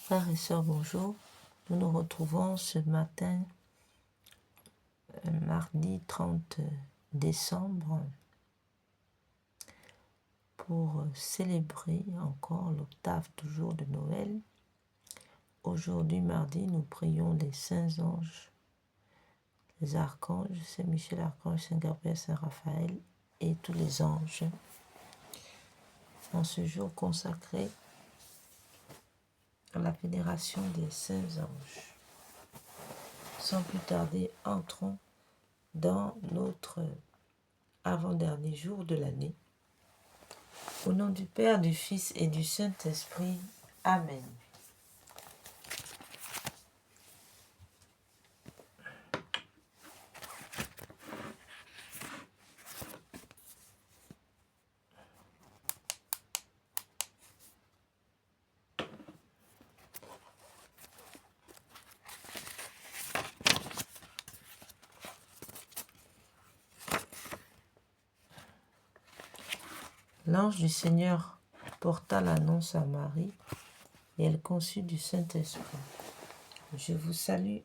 Frères et sœurs, bonjour. Nous nous retrouvons ce matin, mardi 30 décembre, pour célébrer encore l'octave toujours de Noël. Aujourd'hui, mardi, nous prions les saints anges, les archanges, Saint Michel Archange, Saint Gabriel, Saint Raphaël et tous les anges. En ce jour consacré à la vénération des saints anges. Sans plus tarder, entrons dans notre avant-dernier jour de l'année. Au nom du Père, du Fils et du Saint-Esprit. Amen. L'ange du Seigneur porta l'annonce à Marie et elle conçut du Saint-Esprit. Je vous salue.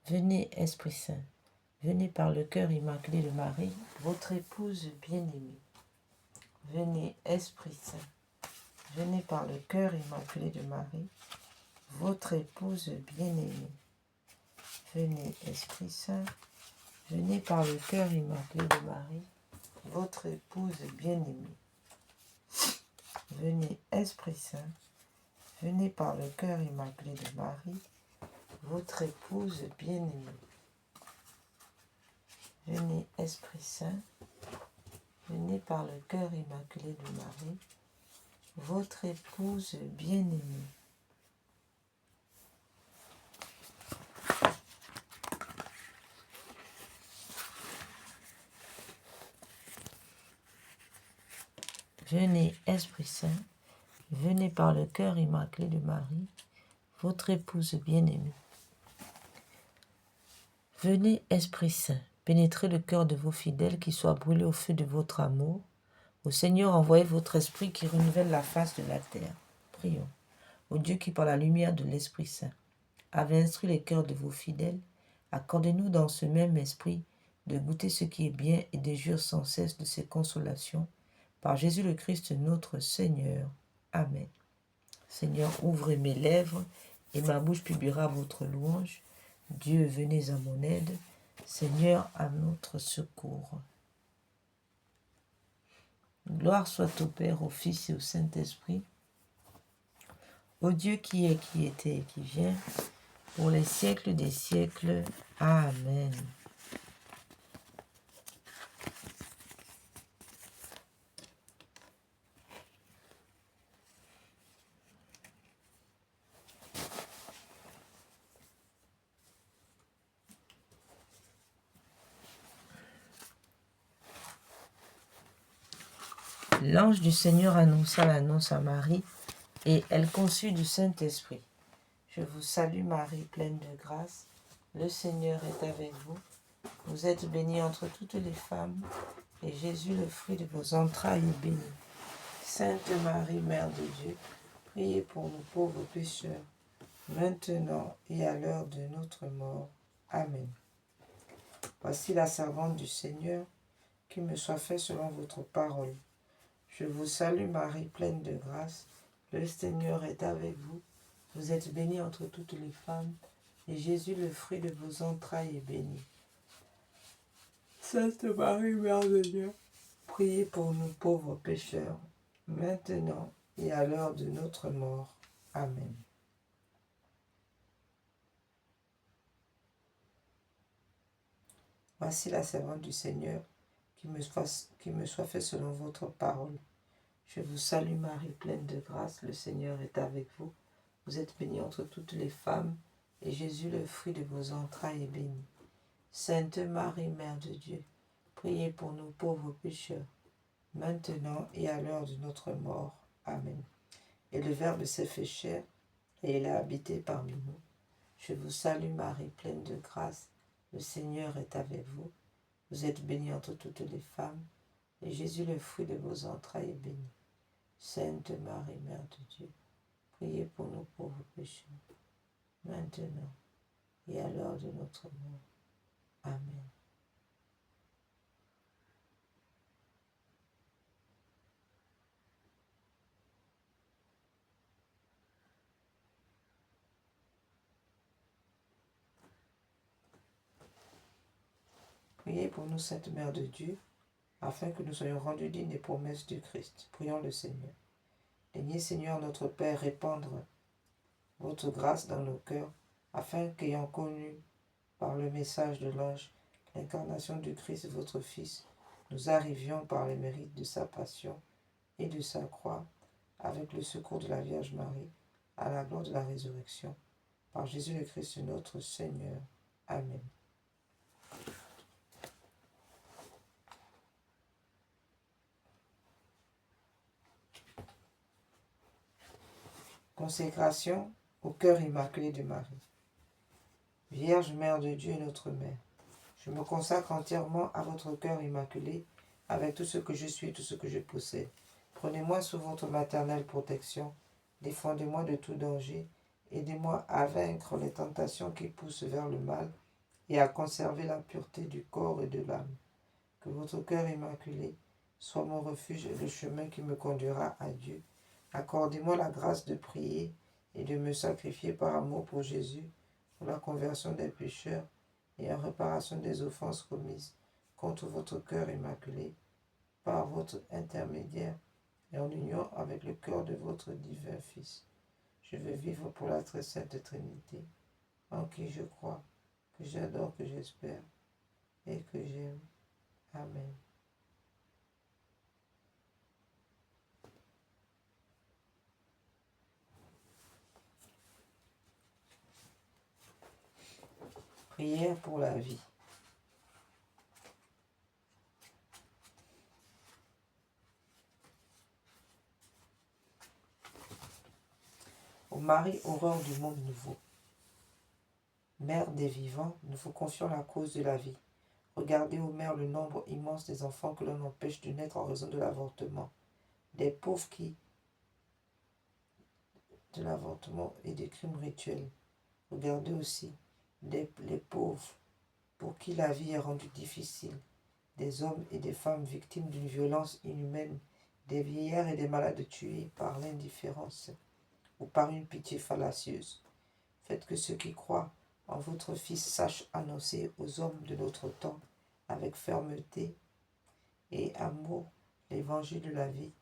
Venez, Esprit Saint, venez par le cœur immaculé de Marie, votre épouse bien-aimée. Venez, Esprit Saint, venez par le cœur immaculé de Marie, votre épouse bien-aimée. Venez, Esprit Saint, venez par le cœur immaculé de Marie, votre épouse bien-aimée. Venez, Esprit Saint, venez par le cœur immaculé de Marie, votre épouse bien-aimée. Venez, Esprit Saint, venez par le cœur immaculé de Marie, votre épouse bien-aimée. Venez, Esprit Saint, venez par le cœur immaculé de Marie, votre épouse bien-aimée. Venez, Esprit Saint, pénétrez le cœur de vos fidèles qui soient brûlés au feu de votre amour. Au Seigneur, envoyez votre esprit qui renouvelle la face de la terre. Prions. Ô Dieu qui, par la lumière de l'Esprit Saint, avez instruit les cœurs de vos fidèles, accordez-nous dans ce même esprit de goûter ce qui est bien et de jouir sans cesse de ses consolations. Par Jésus le Christ notre Seigneur. Amen. Seigneur, ouvrez mes lèvres et ma bouche publiera votre louange. Dieu, venez à mon aide. Seigneur, à notre secours. Gloire soit au Père, au Fils et au Saint-Esprit, au Dieu qui est, qui était et qui vient, pour les siècles des siècles. Amen. L'ange du Seigneur annonça l'annonce à Marie, et elle conçut du Saint-Esprit. Je vous salue Marie, pleine de grâce. Le Seigneur est avec vous. Vous êtes bénie entre toutes les femmes, et Jésus, le fruit de vos entrailles, est béni. Sainte Marie, Mère de Dieu, priez pour nous pauvres pécheurs, maintenant et à l'heure de notre mort. Amen. Voici la servante du Seigneur, qu'il me soit fait selon votre parole. Je vous salue Marie, pleine de grâce. Le Seigneur est avec vous. Vous êtes bénie entre toutes les femmes, et Jésus, le fruit de vos entrailles, est béni. Sainte Marie, Mère de Dieu, priez pour nous pauvres pécheurs, maintenant et à l'heure de notre mort. Amen. Voici la servante du Seigneur, qui me soit fait selon votre parole. Je vous salue Marie, pleine de grâce, le Seigneur est avec vous. Vous êtes bénie entre toutes les femmes, et Jésus, le fruit de vos entrailles, est béni. Sainte Marie, Mère de Dieu, priez pour nous pauvres pécheurs, maintenant et à l'heure de notre mort. Amen. Et le Verbe s'est fait chair, et il a habité parmi nous. Je vous salue Marie, pleine de grâce, le Seigneur est avec vous. Vous êtes bénie entre toutes les femmes, et Jésus, le fruit de vos entrailles, est béni. Sainte Marie, Mère de Dieu, priez pour nous pauvres pécheurs, maintenant et à l'heure de notre mort. Amen. Priez pour nous, Sainte Mère de Dieu, afin que nous soyons rendus dignes des promesses du Christ. Prions le Seigneur. Daignez, Seigneur notre Père, répandre votre grâce dans nos cœurs, afin qu'ayant connu par le message de l'ange l'incarnation du Christ, votre Fils, nous arrivions par les mérites de sa passion et de sa croix, avec le secours de la Vierge Marie, à la gloire de la résurrection. Par Jésus le Christ notre Seigneur. Amen. Consécration au cœur immaculé de Marie. Vierge Mère de Dieu et notre Mère, je me consacre entièrement à votre cœur immaculé, avec tout ce que je suis et tout ce que je possède. Prenez-moi sous votre maternelle protection, défendez-moi de tout danger, aidez-moi à vaincre les tentations qui poussent vers le mal et à conserver la pureté du corps et de l'âme. Que votre cœur immaculé soit mon refuge et le chemin qui me conduira à Dieu. Accordez-moi la grâce de prier et de me sacrifier par amour pour Jésus, pour la conversion des pécheurs et en réparation des offenses commises contre votre cœur immaculé, par votre intermédiaire et en union avec le cœur de votre divin Fils. Je veux vivre pour la très sainte Trinité, en qui je crois, que j'adore, que j'espère et que j'aime. Amen. Prière pour la vie. Ô Marie, horreur du monde nouveau, Mère des vivants, nous vous confions la cause de la vie. Regardez, ô Mère, le nombre immense des enfants que l'on empêche de naître en raison de l'avortement, des pauvres de l'avortement et des crimes rituels. Regardez aussi les pauvres pour qui la vie est rendue difficile, des hommes et des femmes victimes d'une violence inhumaine, des vieillards et des malades tués par l'indifférence ou par une pitié fallacieuse. Faites que ceux qui croient en votre Fils sachent annoncer aux hommes de notre temps, avec fermeté et amour, l'évangile de la vie.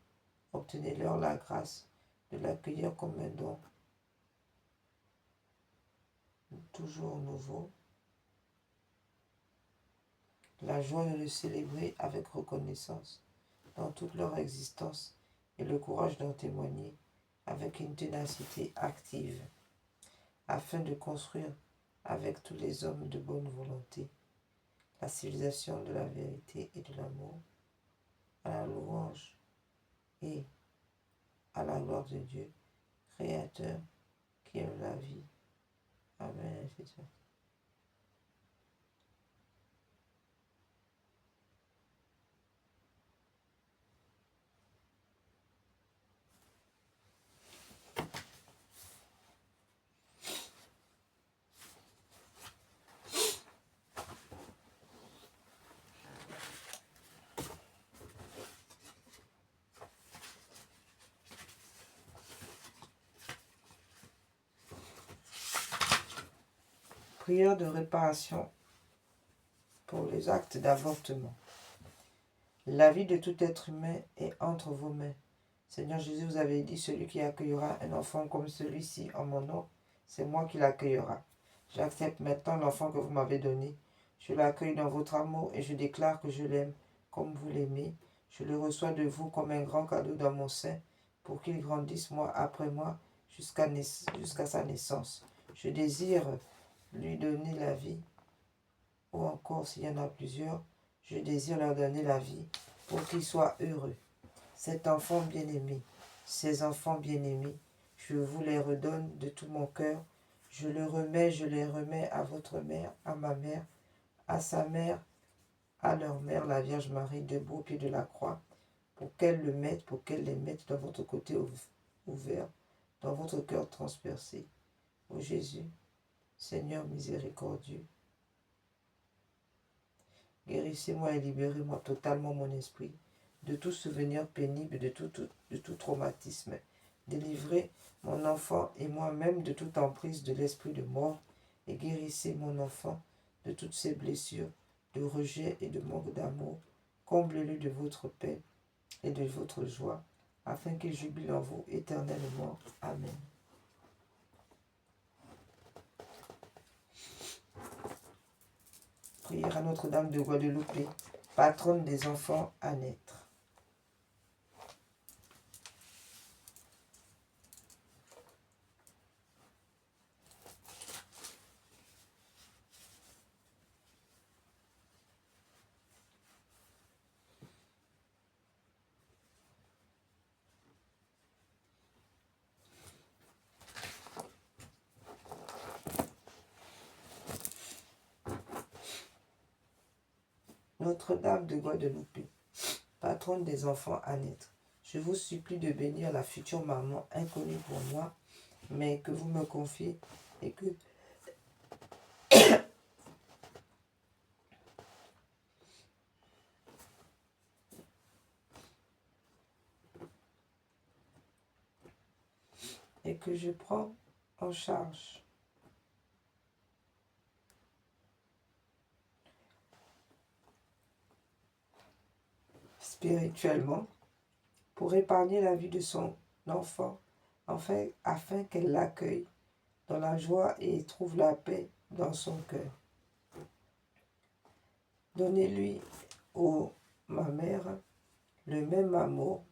Obtenez-leur la grâce de l'accueillir comme un don toujours nouveau, la joie de le célébrer avec reconnaissance dans toute leur existence et le courage d'en témoigner avec une ténacité active, afin de construire avec tous les hommes de bonne volonté la civilisation de la vérité et de l'amour, à la louange et à la gloire de Dieu, Créateur qui aime la vie. Amen. Prière de réparation pour les actes d'avortement. La vie de tout être humain est entre vos mains. Seigneur Jésus, vous avez dit, celui qui accueillera un enfant comme celui-ci en mon nom, c'est moi qui l'accueillera. J'accepte maintenant l'enfant que vous m'avez donné. Je l'accueille dans votre amour et je déclare que je l'aime comme vous l'aimez. Je le reçois de vous comme un grand cadeau dans mon sein pour qu'il grandisse mois après mois jusqu'à sa naissance. Je désire lui donner la vie, ou encore s'il y en a plusieurs, je désire leur donner la vie pour qu'ils soient heureux. Cet enfant bien-aimé, ces enfants bien-aimés, je vous les redonne de tout mon cœur. Je les remets à votre mère, à ma mère, à sa mère, à leur mère, la Vierge Marie, debout au pied de la croix, pour qu'elle le mette, pour qu'elle les mette dans votre côté ouvert, dans votre cœur transpercé. Ô Jésus, Seigneur miséricordieux, guérissez-moi et libérez-moi totalement mon esprit de tout souvenir pénible, de tout traumatisme. Délivrez mon enfant et moi-même de toute emprise de l'esprit de mort et guérissez mon enfant de toutes ses blessures, de rejet et de manque d'amour. Comblez-le de votre paix et de votre joie, afin qu'il jubile en vous éternellement. Amen. Prière à Notre-Dame de Guadeloupe, patronne des enfants à naître. Notre-Dame de Guadeloupe, patronne des enfants à naître, je vous supplie de bénir la future maman inconnue pour moi, mais que vous me confiez et que je prends en charge. Spirituellement, pour épargner la vie de son enfant, afin qu'elle l'accueille dans la joie et trouve la paix dans son cœur. Donnez-lui, ô ma mère, le même amour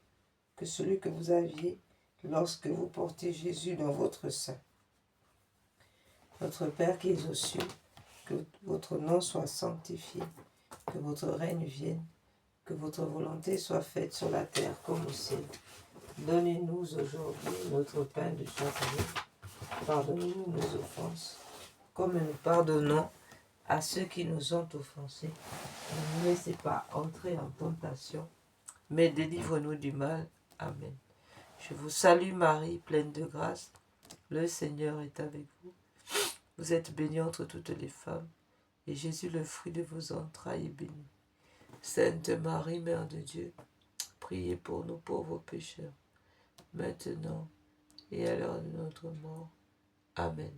que celui que vous aviez lorsque vous portiez Jésus dans votre sein. Notre Père qui es aux cieux, que votre nom soit sanctifié, que votre règne vienne, que votre volonté soit faite sur la terre comme au ciel. Donnez-nous aujourd'hui notre pain de chaque jour. Pardonnez-nous nos offenses, comme nous pardonnons à ceux qui nous ont offensés. Ne nous laissez pas entrer en tentation, mais délivre-nous du mal. Amen. Je vous salue Marie, pleine de grâce. Le Seigneur est avec vous. Vous êtes bénie entre toutes les femmes, et Jésus, le fruit de vos entrailles, est béni. Sainte Marie, Mère de Dieu, priez pour nous pauvres pécheurs, maintenant et à l'heure de notre mort. Amen.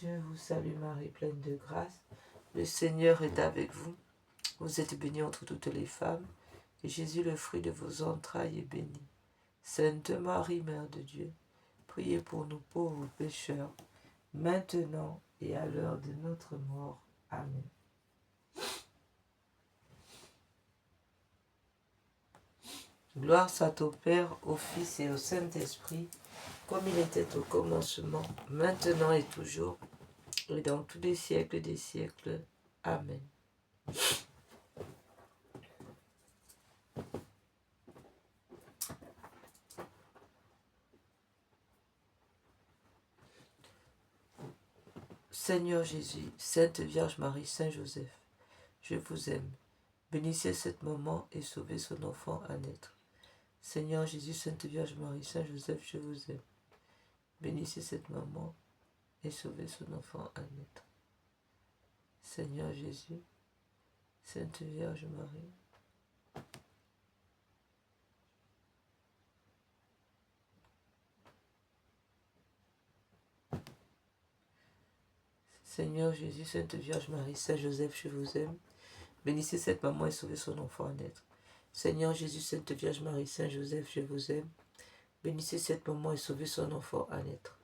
Je vous salue Marie, pleine de grâce. Le Seigneur est avec vous. Vous êtes bénie entre toutes les femmes, et Jésus, le fruit de vos entrailles, est béni. Sainte Marie, Mère de Dieu, priez pour nous pauvres pécheurs, maintenant et à l'heure de notre mort. Amen. Gloire soit au Père, au Fils et au Saint-Esprit, comme il était au commencement, maintenant et toujours, et dans tous les siècles des siècles. Amen. Seigneur Jésus, Sainte Vierge Marie, Saint Joseph, je vous aime. Bénissez cette maman et sauvez son enfant à naître. Seigneur Jésus, Sainte Vierge Marie, Saint Joseph, je vous aime. Bénissez cette maman et sauvez son enfant à naître. Seigneur Jésus, Sainte Vierge Marie, Seigneur Jésus, Sainte Vierge Marie, Saint Joseph, je vous aime. Bénissez cette maman et sauvez son enfant à naître. Seigneur Jésus, Sainte Vierge Marie, Saint Joseph, je vous aime. Bénissez cette maman et sauvez son enfant à naître.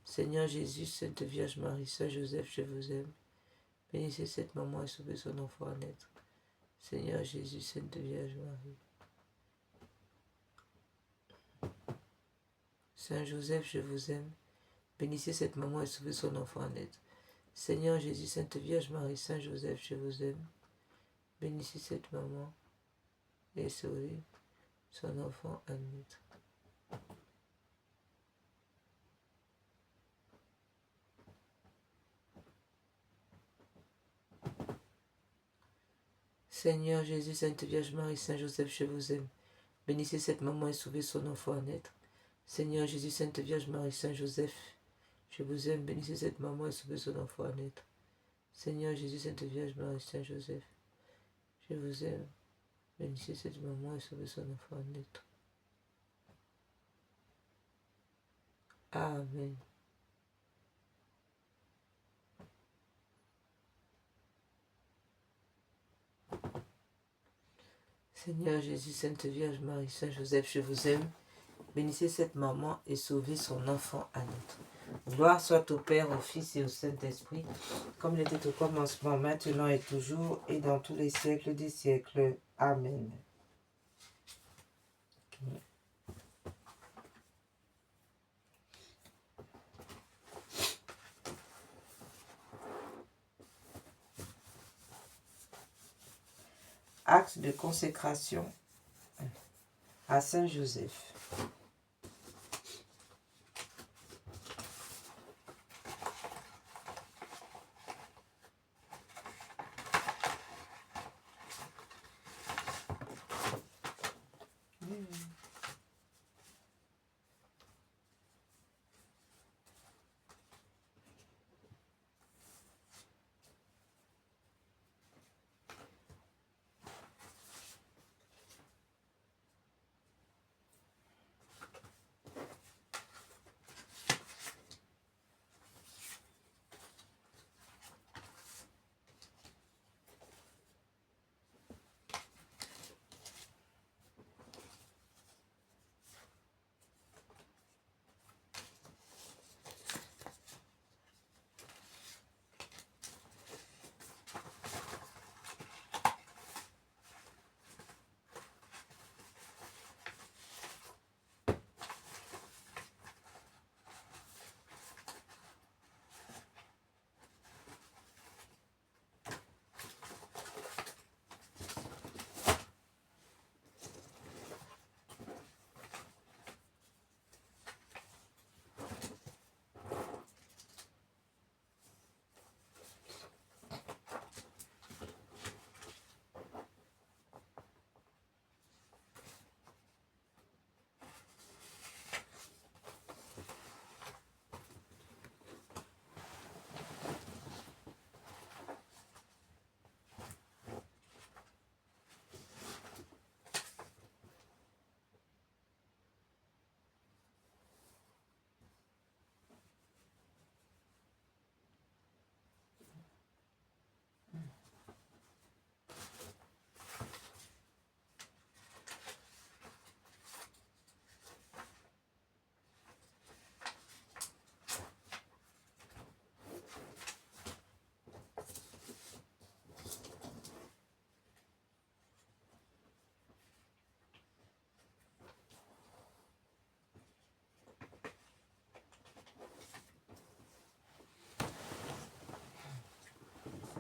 Seigneur Jésus, Sainte Vierge Marie, Saint Joseph, je vous aime. Bénissez cette maman et sauvez son enfant à naître. Seigneur Jésus, Sainte Vierge Marie. Saint Joseph, je vous aime. Bénissez cette maman et sauvez son enfant à naître. Seigneur Jésus, Sainte Vierge Marie, Saint Joseph, je vous aime. Bénissez cette maman et sauver son enfant à naître. Seigneur Jésus, Sainte Vierge Marie, Saint Joseph, je vous aime. Bénissez cette maman et sauvez son enfant à naître. Seigneur Jésus, Sainte Vierge Marie, Saint Joseph, je vous aime. Bénissez cette maman et sauvez son enfant à naître. Seigneur Jésus, Sainte Vierge Marie, Saint Joseph, je vous aime. Bénissez cette maman et sauvez son enfant à naître. Amen. Seigneur Jésus, Sainte Vierge Marie, Saint Joseph, je vous aime. Bénissez cette maman et sauvez son enfant à naître. Gloire soit au Père, au Fils et au Saint-Esprit, comme il était au commencement, maintenant et toujours, et dans tous les siècles des siècles. Amen. Acte de consécration à Saint Joseph.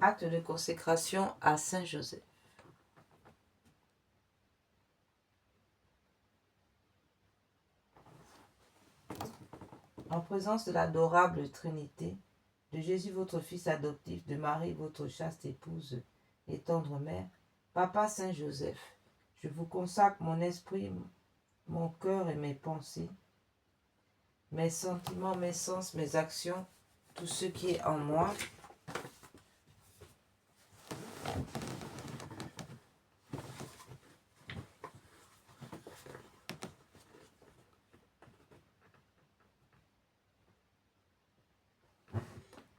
Acte de consécration à Saint Joseph. En présence de l'adorable Trinité, de Jésus votre Fils adoptif, de Marie votre chaste épouse et tendre mère, Papa Saint Joseph, je vous consacre mon esprit, mon cœur et mes pensées, mes sentiments, mes sens, mes actions, tout ce qui est en moi,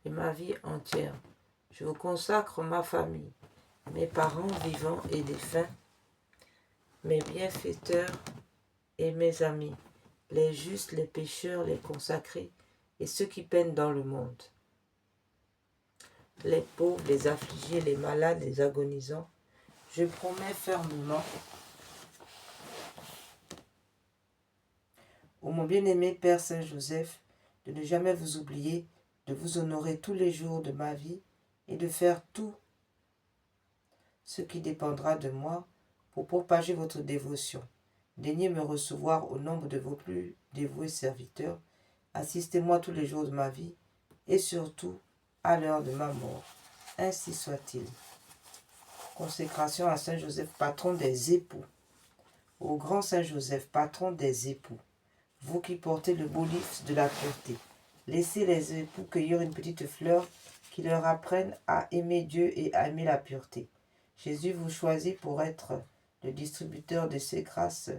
et ma vie entière. Je vous consacre ma famille, mes parents vivants et défunts, mes bienfaiteurs et mes amis, les justes, les pécheurs, les consacrés et ceux qui peinent dans le monde, les pauvres, les affligés, les malades, les agonisants. Je promets fermement, ô mon bien-aimé Père Saint-Joseph, de ne jamais vous oublier, de vous honorer tous les jours de ma vie et de faire tout ce qui dépendra de moi pour propager votre dévotion. Daignez me recevoir au nombre de vos plus dévoués serviteurs. Assistez-moi tous les jours de ma vie et surtout à l'heure de ma mort. Ainsi soit-il. Consécration à Saint Joseph, patron des époux. Au grand Saint Joseph, patron des époux, vous qui portez le beau livre de la pureté, laissez les époux cueillir une petite fleur qui leur apprenne à aimer Dieu et à aimer la pureté. Jésus vous choisit pour être le distributeur de ces grâces.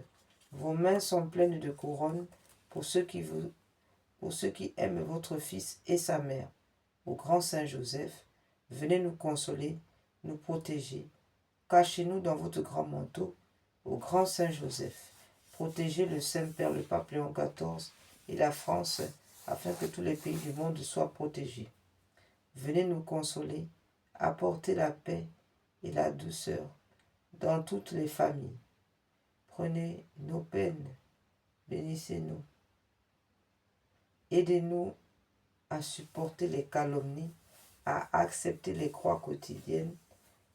Vos mains sont pleines de couronnes pour ceux qui aiment votre Fils et sa mère. Au grand Saint Joseph, venez nous consoler, nous protéger. Cachez-nous dans votre grand manteau. Au grand Saint Joseph, protégez le Saint-Père, le Pape Léon XIV et la France, afin que tous les pays du monde soient protégés. Venez nous consoler, apporter la paix et la douceur dans toutes les familles. Prenez nos peines, bénissez-nous. Aidez-nous à supporter les calomnies, à accepter les croix quotidiennes.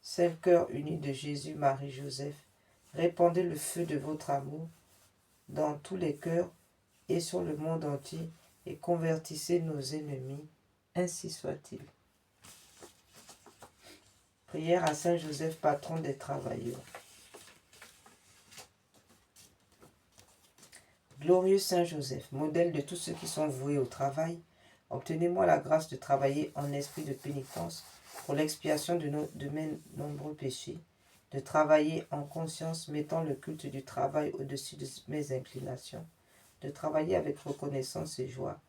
Saint cœur uni de Jésus, Marie, Joseph, répandez le feu de votre amour dans tous les cœurs et sur le monde entier et convertissez nos ennemis. Ainsi soit-il. Prière à Saint Joseph, patron des travailleurs. Glorieux Saint Joseph, modèle de tous ceux qui sont voués au travail, obtenez-moi la grâce de travailler en esprit de pénitence pour l'expiation de mes nombreux péchés, de travailler en conscience mettant le culte du travail au-dessus de mes inclinations, de travailler avec reconnaissance et joie,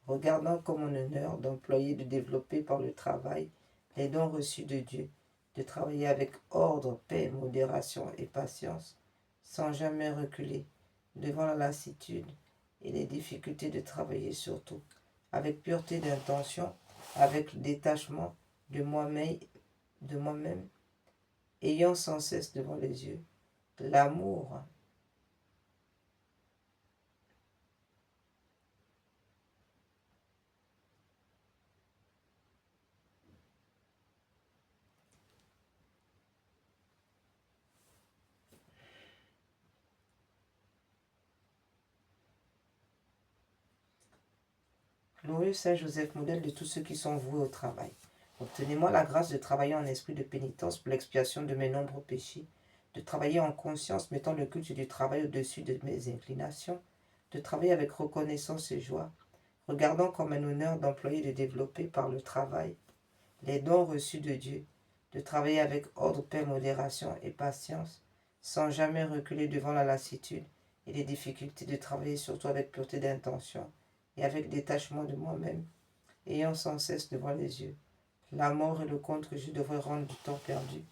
regardant comme mon honneur d'employer, de développer par le travail les dons reçus de Dieu, de travailler avec ordre, paix, modération et patience, sans jamais reculer devant la lassitude et les difficultés de travailler surtout, avec pureté d'intention, avec détachement de moi-même, ayant sans cesse devant les yeux l'amour Glorieux Saint Joseph, modèle de tous ceux qui sont voués au travail. Obtenez-moi la grâce de travailler en esprit de pénitence pour l'expiation de mes nombreux péchés, de travailler en conscience mettant le culte du travail au-dessus de mes inclinations, de travailler avec reconnaissance et joie, regardant comme un honneur d'employer et de développer par le travail les dons reçus de Dieu, de travailler avec ordre, paix, modération et patience, sans jamais reculer devant la lassitude et les difficultés de travailler surtout avec pureté d'intention et avec détachement de moi-même, ayant sans cesse devant les yeux la mort et le compte que je devrais rendre du temps perdu,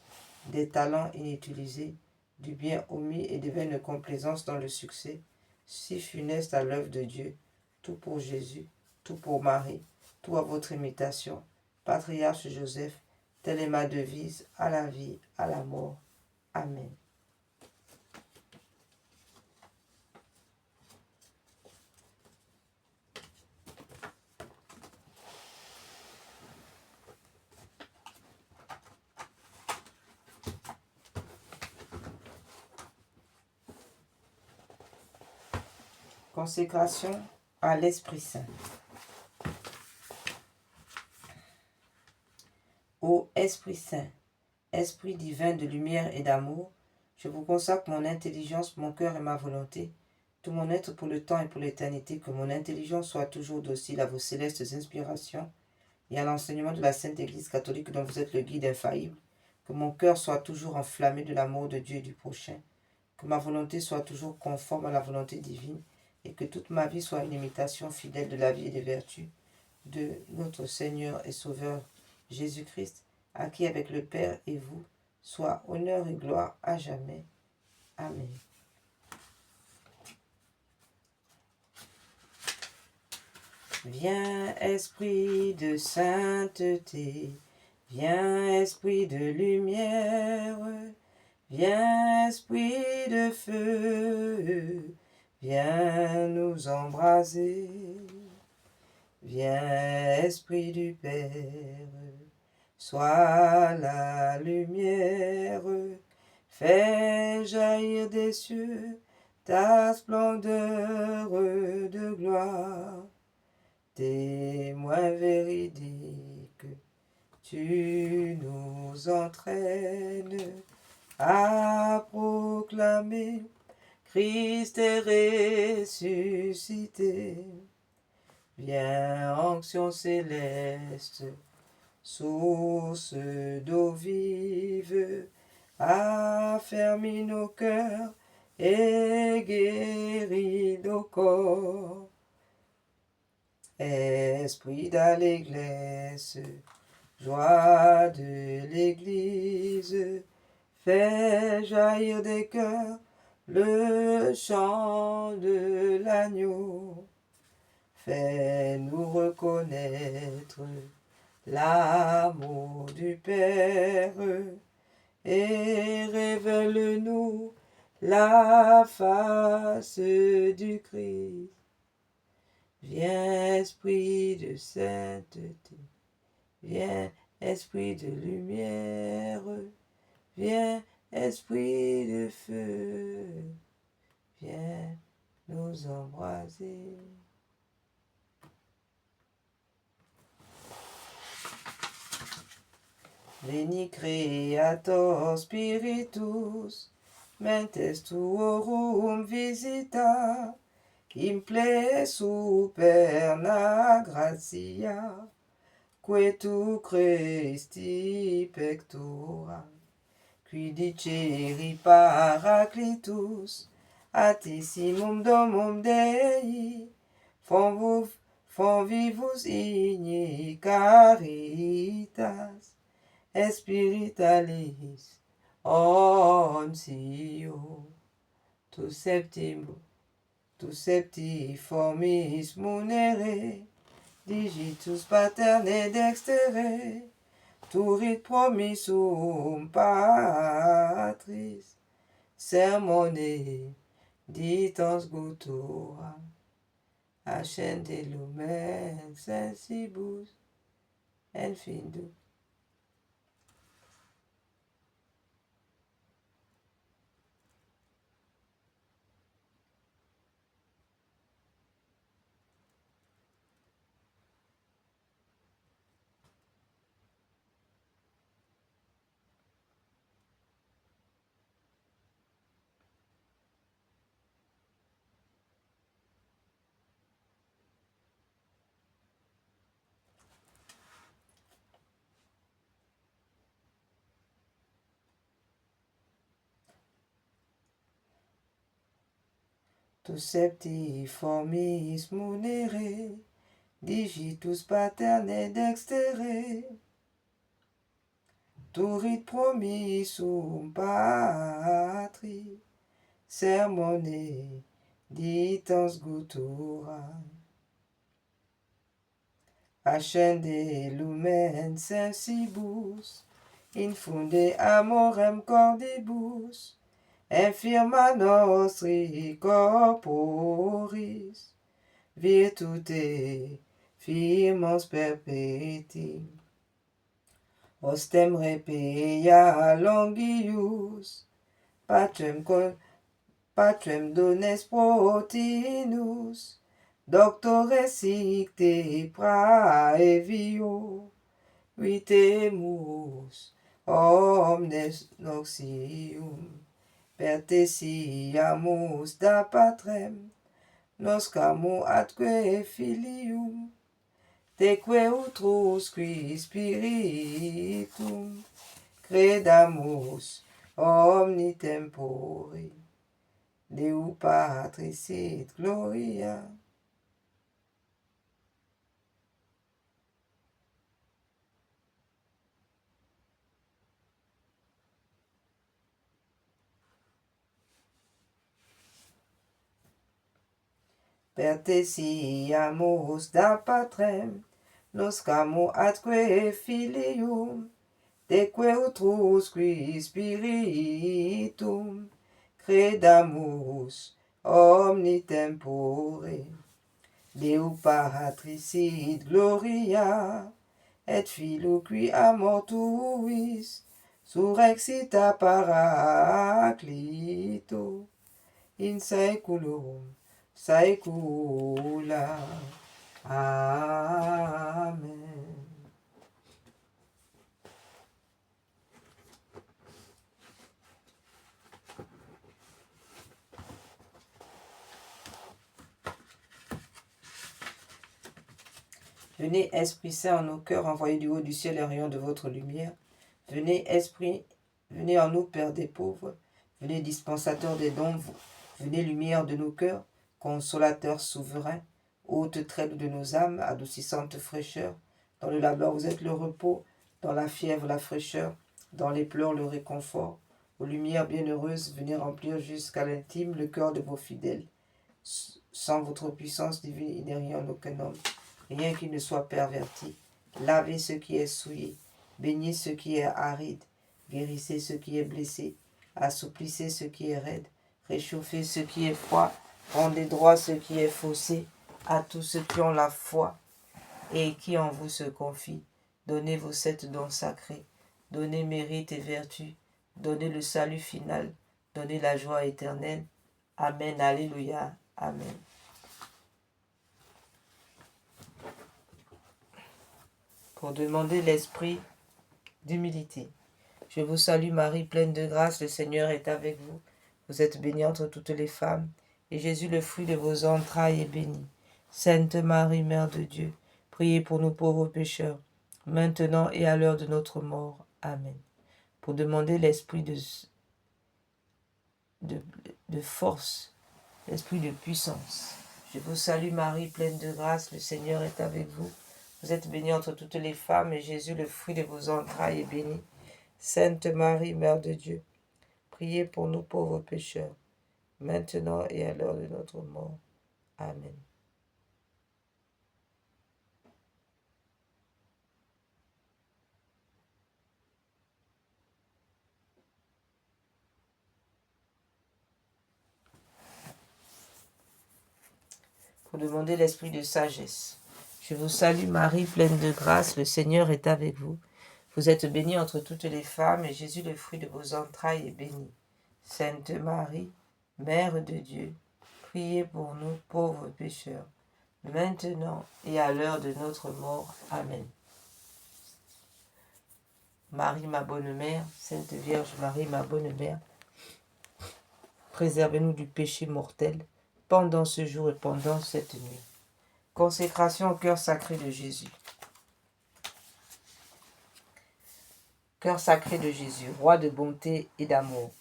des talents inutilisés, du bien omis et des vaines complaisances dans le succès, si funeste à l'œuvre de Dieu, tout pour Jésus, tout pour Marie, tout à votre imitation, Patriarche Joseph, telle est ma devise, à la vie, à la mort. Amen. Consécration à l'Esprit Saint. Ô Esprit Saint, Esprit divin de lumière et d'amour, je vous consacre mon intelligence, mon cœur et ma volonté, tout mon être pour le temps et pour l'éternité, que mon intelligence soit toujours docile à vos célestes inspirations et à l'enseignement de la Sainte Église catholique dont vous êtes le guide infaillible, que mon cœur soit toujours enflammé de l'amour de Dieu et du prochain, que ma volonté soit toujours conforme à la volonté divine, et que toute ma vie soit une imitation fidèle de la vie et des vertus de notre Seigneur et Sauveur Jésus-Christ, à qui avec le Père et vous, soit honneur et gloire à jamais. Amen. Viens, Esprit de sainteté, viens, Esprit de lumière, viens, Esprit de feu, viens nous embraser. Viens, Esprit du Père, sois la lumière, Fais jaillir des cieux ta splendeur de gloire. Témoin véridique, tu nous entraînes à proclamer Christ est ressuscité. Viens, onction céleste, source d'eau vive, affermis nos cœurs et guéris nos corps. Esprit d'allégresse, joie de l'Église, fais jaillir des cœurs le chant de l'agneau. Fais-nous reconnaître l'amour du Père et révèle-nous la face du Christ. Viens, esprit de sainteté, viens, esprit de lumière, viens, esprit de feu, viens nous embraser. Veni Creator Spiritus, mentes tuorum visita, imple superna gratia, que tu Christi pectora, qui diceri Paraclitus, atissimum domum Dei, fonvivus igni caritas, espiritualis onsio, tu septiformis munere, digitus paterne dextere, turit promissum patris, sermone ditans gutura, ascende lumen sensibus, infindus. Tu septiformis munere, digitus paterne dextere, turit promissum patri, sermone ditans gutura, ascende lumen sensibus, infunde amorem cordibus, infirma nostri corporis, virtute firmans perpeti, ostem repeia longius, patrem dones protinus, doctore sicte praevio, vitemus omnes noxium, pertesiamus da patrem, noscamu atque filium, teque utrusque spiritum, credamus omni tempore, Deo Patris et Gloria. Pertesiamus da patrem, noscamu atque filium, teque utrusque spiritum, credamus omni tempore, Deo Patris et Gloria, et Filio qui amor tuis, surexita paraclito, in saeculum saecula. Amen. Venez, Esprit Saint, en nos cœurs, envoyez du haut du ciel un rayon de votre lumière. Venez, Esprit, venez en nous, Père des pauvres. Venez, dispensateur des dons. Venez, lumière de nos cœurs, consolateur souverain, haute traîne de nos âmes, adoucissante fraîcheur. Dans le labeur, vous êtes le repos, dans la fièvre, la fraîcheur, dans les pleurs, le réconfort. Aux lumières bienheureuses, venez remplir jusqu'à l'intime le cœur de vos fidèles. Sans votre puissance divine, il n'est rien en aucun homme. Rien qui ne soit perverti. Lavez ce qui est souillé. Baignez ce qui est aride. Guérissez ce qui est blessé. Assouplissez ce qui est raide. Réchauffez ce qui est froid. Rendez droit ce qui est faussé. À tous ceux qui ont la foi et qui en vous se confient. Donnez vos 7 dons sacrés. Donnez mérite et vertu. Donnez le salut final. Donnez la joie éternelle. Amen. Alléluia. Amen. Pour demander l'esprit d'humilité. Je vous salue Marie, pleine de grâce, le Seigneur est avec vous. Vous êtes bénie entre toutes les femmes, et Jésus, le fruit de vos entrailles, est béni. Sainte Marie, Mère de Dieu, priez pour nous pauvres pécheurs, maintenant et à l'heure de notre mort. Amen. Pour demander l'esprit de force, l'esprit de puissance. Je vous salue Marie, pleine de grâce, le Seigneur est avec vous. Vous êtes bénie entre toutes les femmes, et Jésus, le fruit de vos entrailles, est béni. Sainte Marie, Mère de Dieu, priez pour nous pauvres pécheurs, maintenant et à l'heure de notre mort. Amen. Pour demander l'esprit de sagesse. Je vous salue Marie, pleine de grâce, le Seigneur est avec vous. Vous êtes bénie entre toutes les femmes, et Jésus, le fruit de vos entrailles, est béni. Sainte Marie, Mère de Dieu, priez pour nous pauvres pécheurs, maintenant et à l'heure de notre mort. Amen. Marie, ma bonne mère, Sainte Vierge Marie, ma bonne mère, préservez-nous du péché mortel pendant ce jour et pendant cette nuit. Consécration au cœur sacré de Jésus. Cœur sacré de Jésus, roi de bonté et d'amour,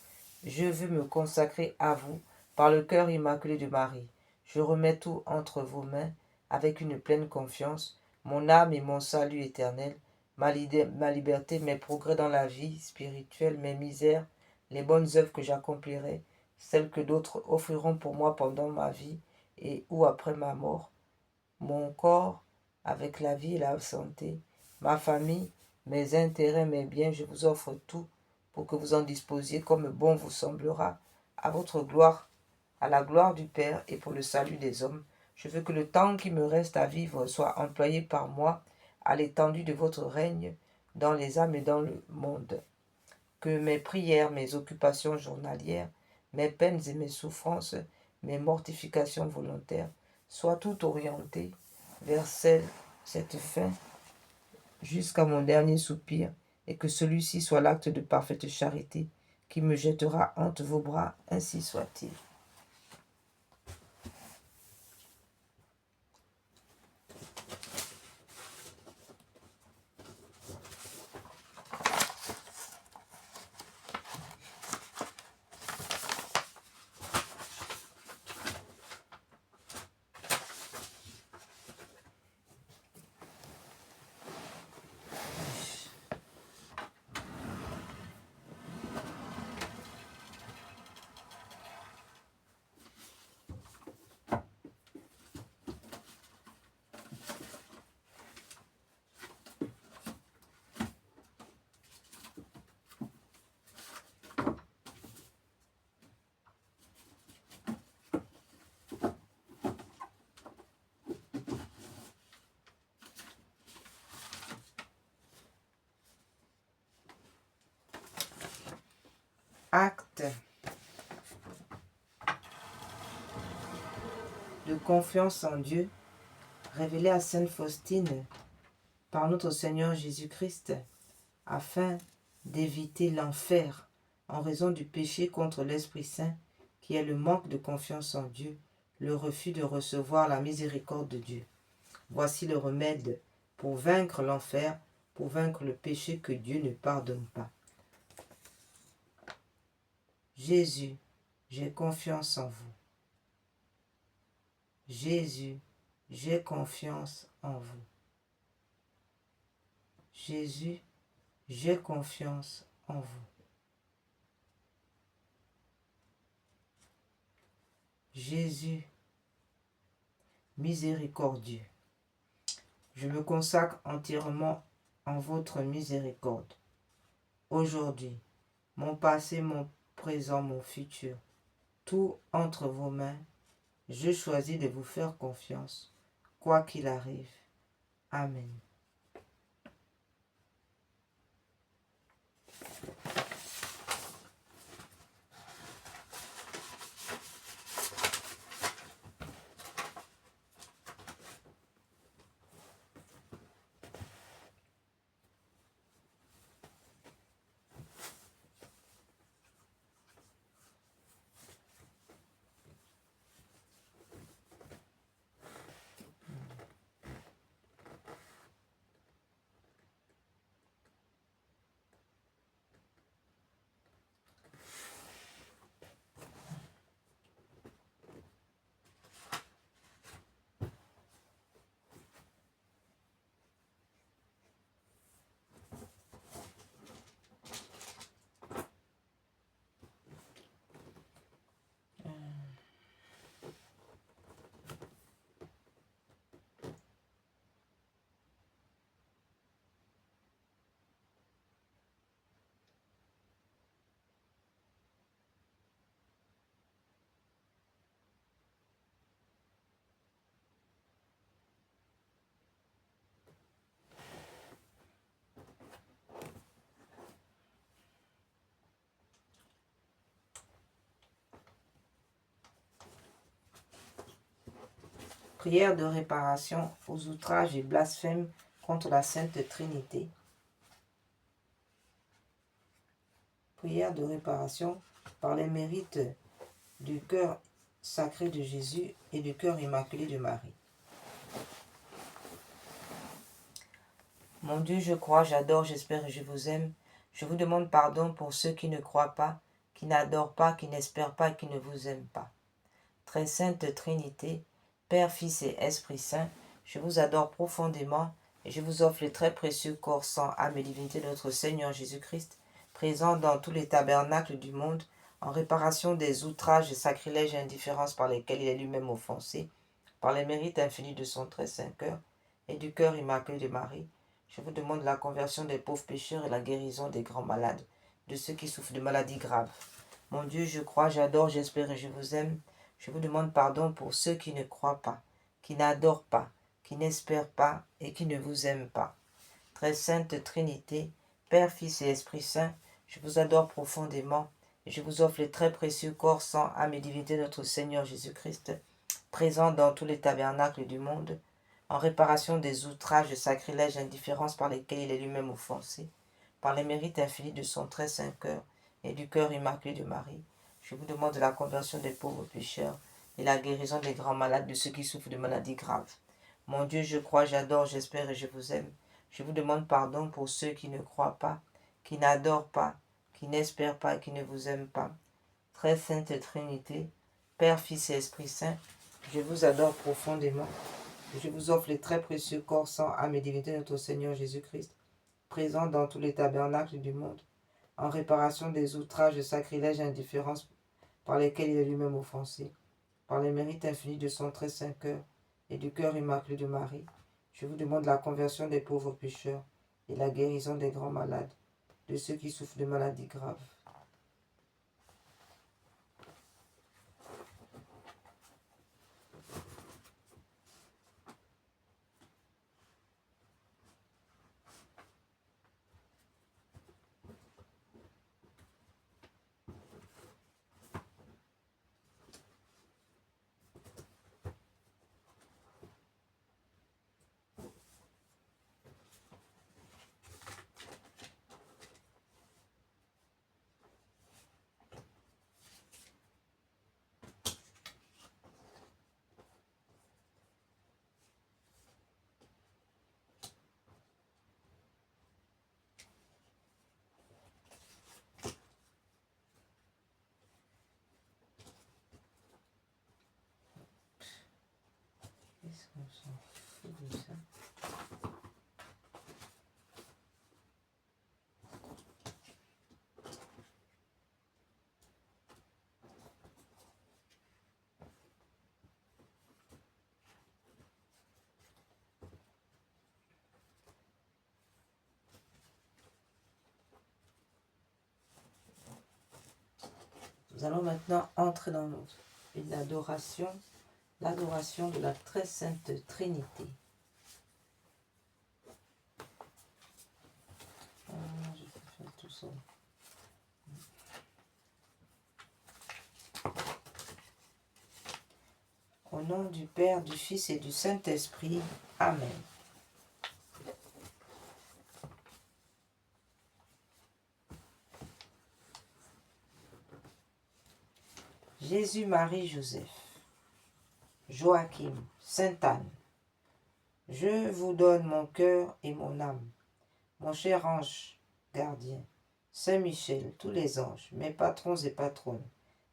je veux me consacrer à vous par le cœur immaculé de Marie. Je remets tout entre vos mains avec une pleine confiance, mon âme et mon salut éternel, ma liberté, mes progrès dans la vie spirituelle, mes misères, les bonnes œuvres que j'accomplirai, celles que d'autres offriront pour moi pendant ma vie et ou après ma mort, mon corps avec la vie et la santé, ma famille, mes intérêts, mes biens, je vous offre tout pour que vous en disposiez comme bon vous semblera, à votre gloire, à la gloire du Père et pour le salut des hommes. Je veux que le temps qui me reste à vivre soit employé par moi à l'étendue de votre règne dans les âmes et dans le monde. Que mes prières, mes occupations journalières, mes peines et mes souffrances, mes mortifications volontaires soient toutes orientées vers cette fin jusqu'à mon dernier soupir, et que celui-ci soit l'acte de parfaite charité qui me jettera entre vos bras, ainsi soit-il. acte de confiance en Dieu révélé à Sainte Faustine par notre Seigneur Jésus-Christ afin d'éviter l'enfer en raison du péché contre l'Esprit Saint qui est le manque de confiance en Dieu, le refus de recevoir la miséricorde de Dieu. Voici le remède pour vaincre l'enfer, pour vaincre le péché que Dieu ne pardonne pas. Jésus, j'ai confiance en vous. Jésus, j'ai confiance en vous. Jésus, j'ai confiance en vous. Jésus, miséricordieux, je me consacre entièrement en votre miséricorde. Aujourd'hui, mon passé, mon présent, mon futur, tout entre vos mains, je choisis de vous faire confiance, quoi qu'il arrive. Amen. Prière de réparation aux outrages et blasphèmes contre la Sainte Trinité. Prière de réparation par les mérites du cœur sacré de Jésus et du cœur immaculé de Marie. Mon Dieu, je crois, j'adore, j'espère et je vous aime. Je vous demande pardon pour ceux qui ne croient pas, qui n'adorent pas, qui n'espèrent pas et qui ne vous aiment pas. Très sainte Trinité, Père, Fils et Esprit Saint, je vous adore profondément et je vous offre les très précieux corps, sang, âme et divinité de notre Seigneur Jésus-Christ, présent dans tous les tabernacles du monde, en réparation des outrages, sacrilèges et indifférences par lesquels il est lui-même offensé, par les mérites infinis de son très saint cœur et du cœur immaculé de Marie. Je vous demande la conversion des pauvres pécheurs et la guérison des grands malades, de ceux qui souffrent de maladies graves. Mon Dieu, je crois, j'adore, j'espère et je vous aime. Je vous demande pardon pour ceux qui ne croient pas, qui n'adorent pas, qui n'espèrent pas et qui ne vous aiment pas. Très sainte Trinité, Père, Fils et Esprit Saint, je vous adore profondément et je vous offre les très précieux corps, sang, âme et divinité de notre Seigneur Jésus-Christ, présent dans tous les tabernacles du monde, en réparation des outrages, sacrilèges et indifférences par lesquels il est lui-même offensé, par les mérites infinis de son très saint cœur et du cœur immaculé de Marie. Je vous demande la conversion des pauvres pécheurs et la guérison des grands malades, de ceux qui souffrent de maladies graves. Mon Dieu, je crois, j'adore, j'espère et je vous aime. Je vous demande pardon pour ceux qui ne croient pas, qui n'adorent pas, qui n'espèrent pas et qui ne vous aiment pas. Très sainte Trinité, Père, Fils et Esprit Saint, je vous adore profondément. Je vous offre les très précieux corps, sang, âme et divinité de notre Seigneur Jésus-Christ, présent dans tous les tabernacles du monde, en réparation des outrages, sacrilèges et indifférences par lesquels il est lui-même offensé, par les mérites infinis de son très saint cœur et du cœur immaculé de Marie. Je vous demande la conversion des pauvres pécheurs et la guérison des grands malades, de ceux qui souffrent de maladies graves. s'en fout de ça. Nous allons maintenant entrer dans une adoration, l'adoration de la très sainte Trinité. Je vais faire tout ça. Au nom du Père, du Fils et du Saint-Esprit. Amen. Jésus, Marie, Joseph, Joachim, Sainte Anne, je vous donne mon cœur et mon âme, mon cher ange gardien, Saint Michel, tous les anges, mes patrons et patronnes,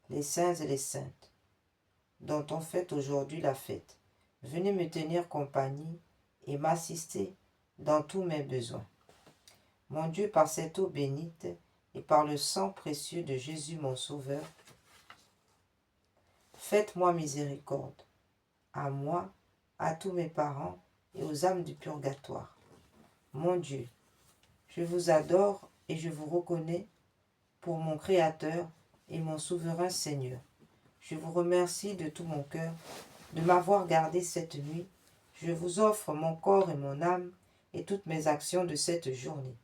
les saints et les saintes, dont on fête aujourd'hui la fête, venez me tenir compagnie et m'assister dans tous mes besoins. Mon Dieu, par cette eau bénite et par le sang précieux de Jésus mon Sauveur, faites-moi miséricorde, à moi, à tous mes parents et aux âmes du purgatoire. Mon Dieu, je vous adore et je vous reconnais pour mon Créateur et mon souverain Seigneur. Je vous remercie de tout mon cœur de m'avoir gardé cette nuit. Je vous offre mon corps et mon âme et toutes mes actions de cette journée,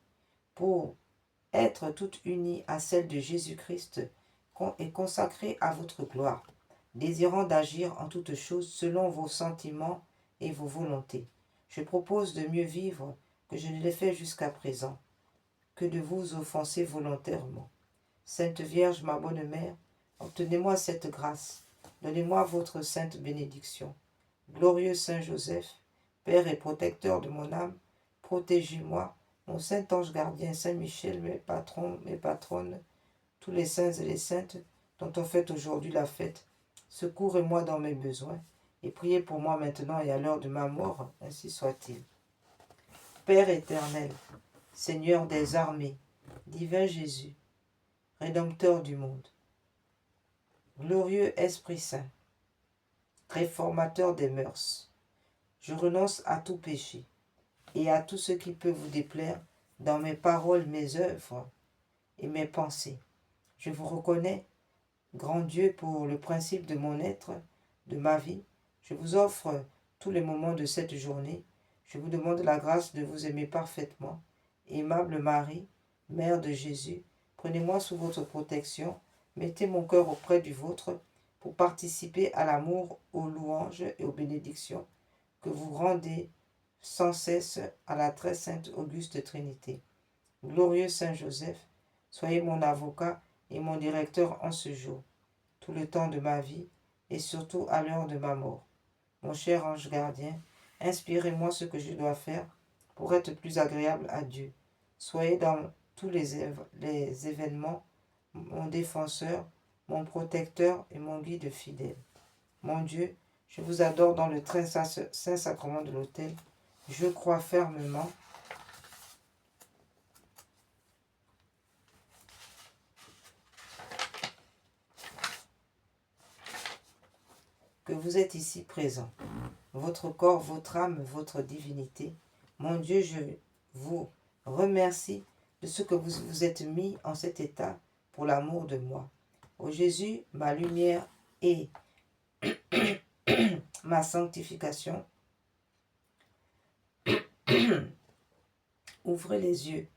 pour être toutes unies à celle de Jésus-Christ et consacrées à votre gloire, désirant d'agir en toutes choses selon vos sentiments et vos volontés. Je propose de mieux vivre que je ne l'ai fait jusqu'à présent, que de vous offenser volontairement. Sainte Vierge, ma bonne mère, obtenez-moi cette grâce. Donnez-moi votre sainte bénédiction. Glorieux Saint Joseph, Père et protecteur de mon âme, protégez-moi, mon saint ange gardien, Saint Michel, mes patrons, mes patronnes, tous les saints et les saintes dont on fête aujourd'hui la fête. Secourez-moi dans mes besoins et priez pour moi maintenant et à l'heure de ma mort, ainsi soit-il. Père éternel, Seigneur des armées, divin Jésus, Rédempteur du monde, glorieux Esprit Saint, réformateur des mœurs, je renonce à tout péché et à tout ce qui peut vous déplaire dans mes paroles, mes œuvres et mes pensées. Je vous reconnais, grand Dieu, pour le principe de mon être, de ma vie. Je vous offre tous les moments de cette journée. Je vous demande la grâce de vous aimer parfaitement. Aimable Marie, Mère de Jésus, prenez-moi sous votre protection, mettez mon cœur auprès du vôtre pour participer à l'amour, aux louanges et aux bénédictions que vous rendez sans cesse à la très sainte Auguste Trinité. Glorieux Saint Joseph, soyez mon avocat et mon directeur en ce jour, tout le temps de ma vie et surtout à l'heure de ma mort. Mon cher ange gardien, inspirez-moi ce que je dois faire pour être plus agréable à Dieu. Soyez dans tous les événements mon défenseur, mon protecteur et mon guide fidèle. Mon Dieu, je vous adore dans le très saint sacrement de l'autel. Je crois fermement que vous êtes ici présent. Votre corps, votre âme, votre divinité. Mon Dieu, je vous remercie de ce que vous vous êtes mis en cet état pour l'amour de moi. Ô Jésus, ma lumière et ma sanctification, ouvrez les yeux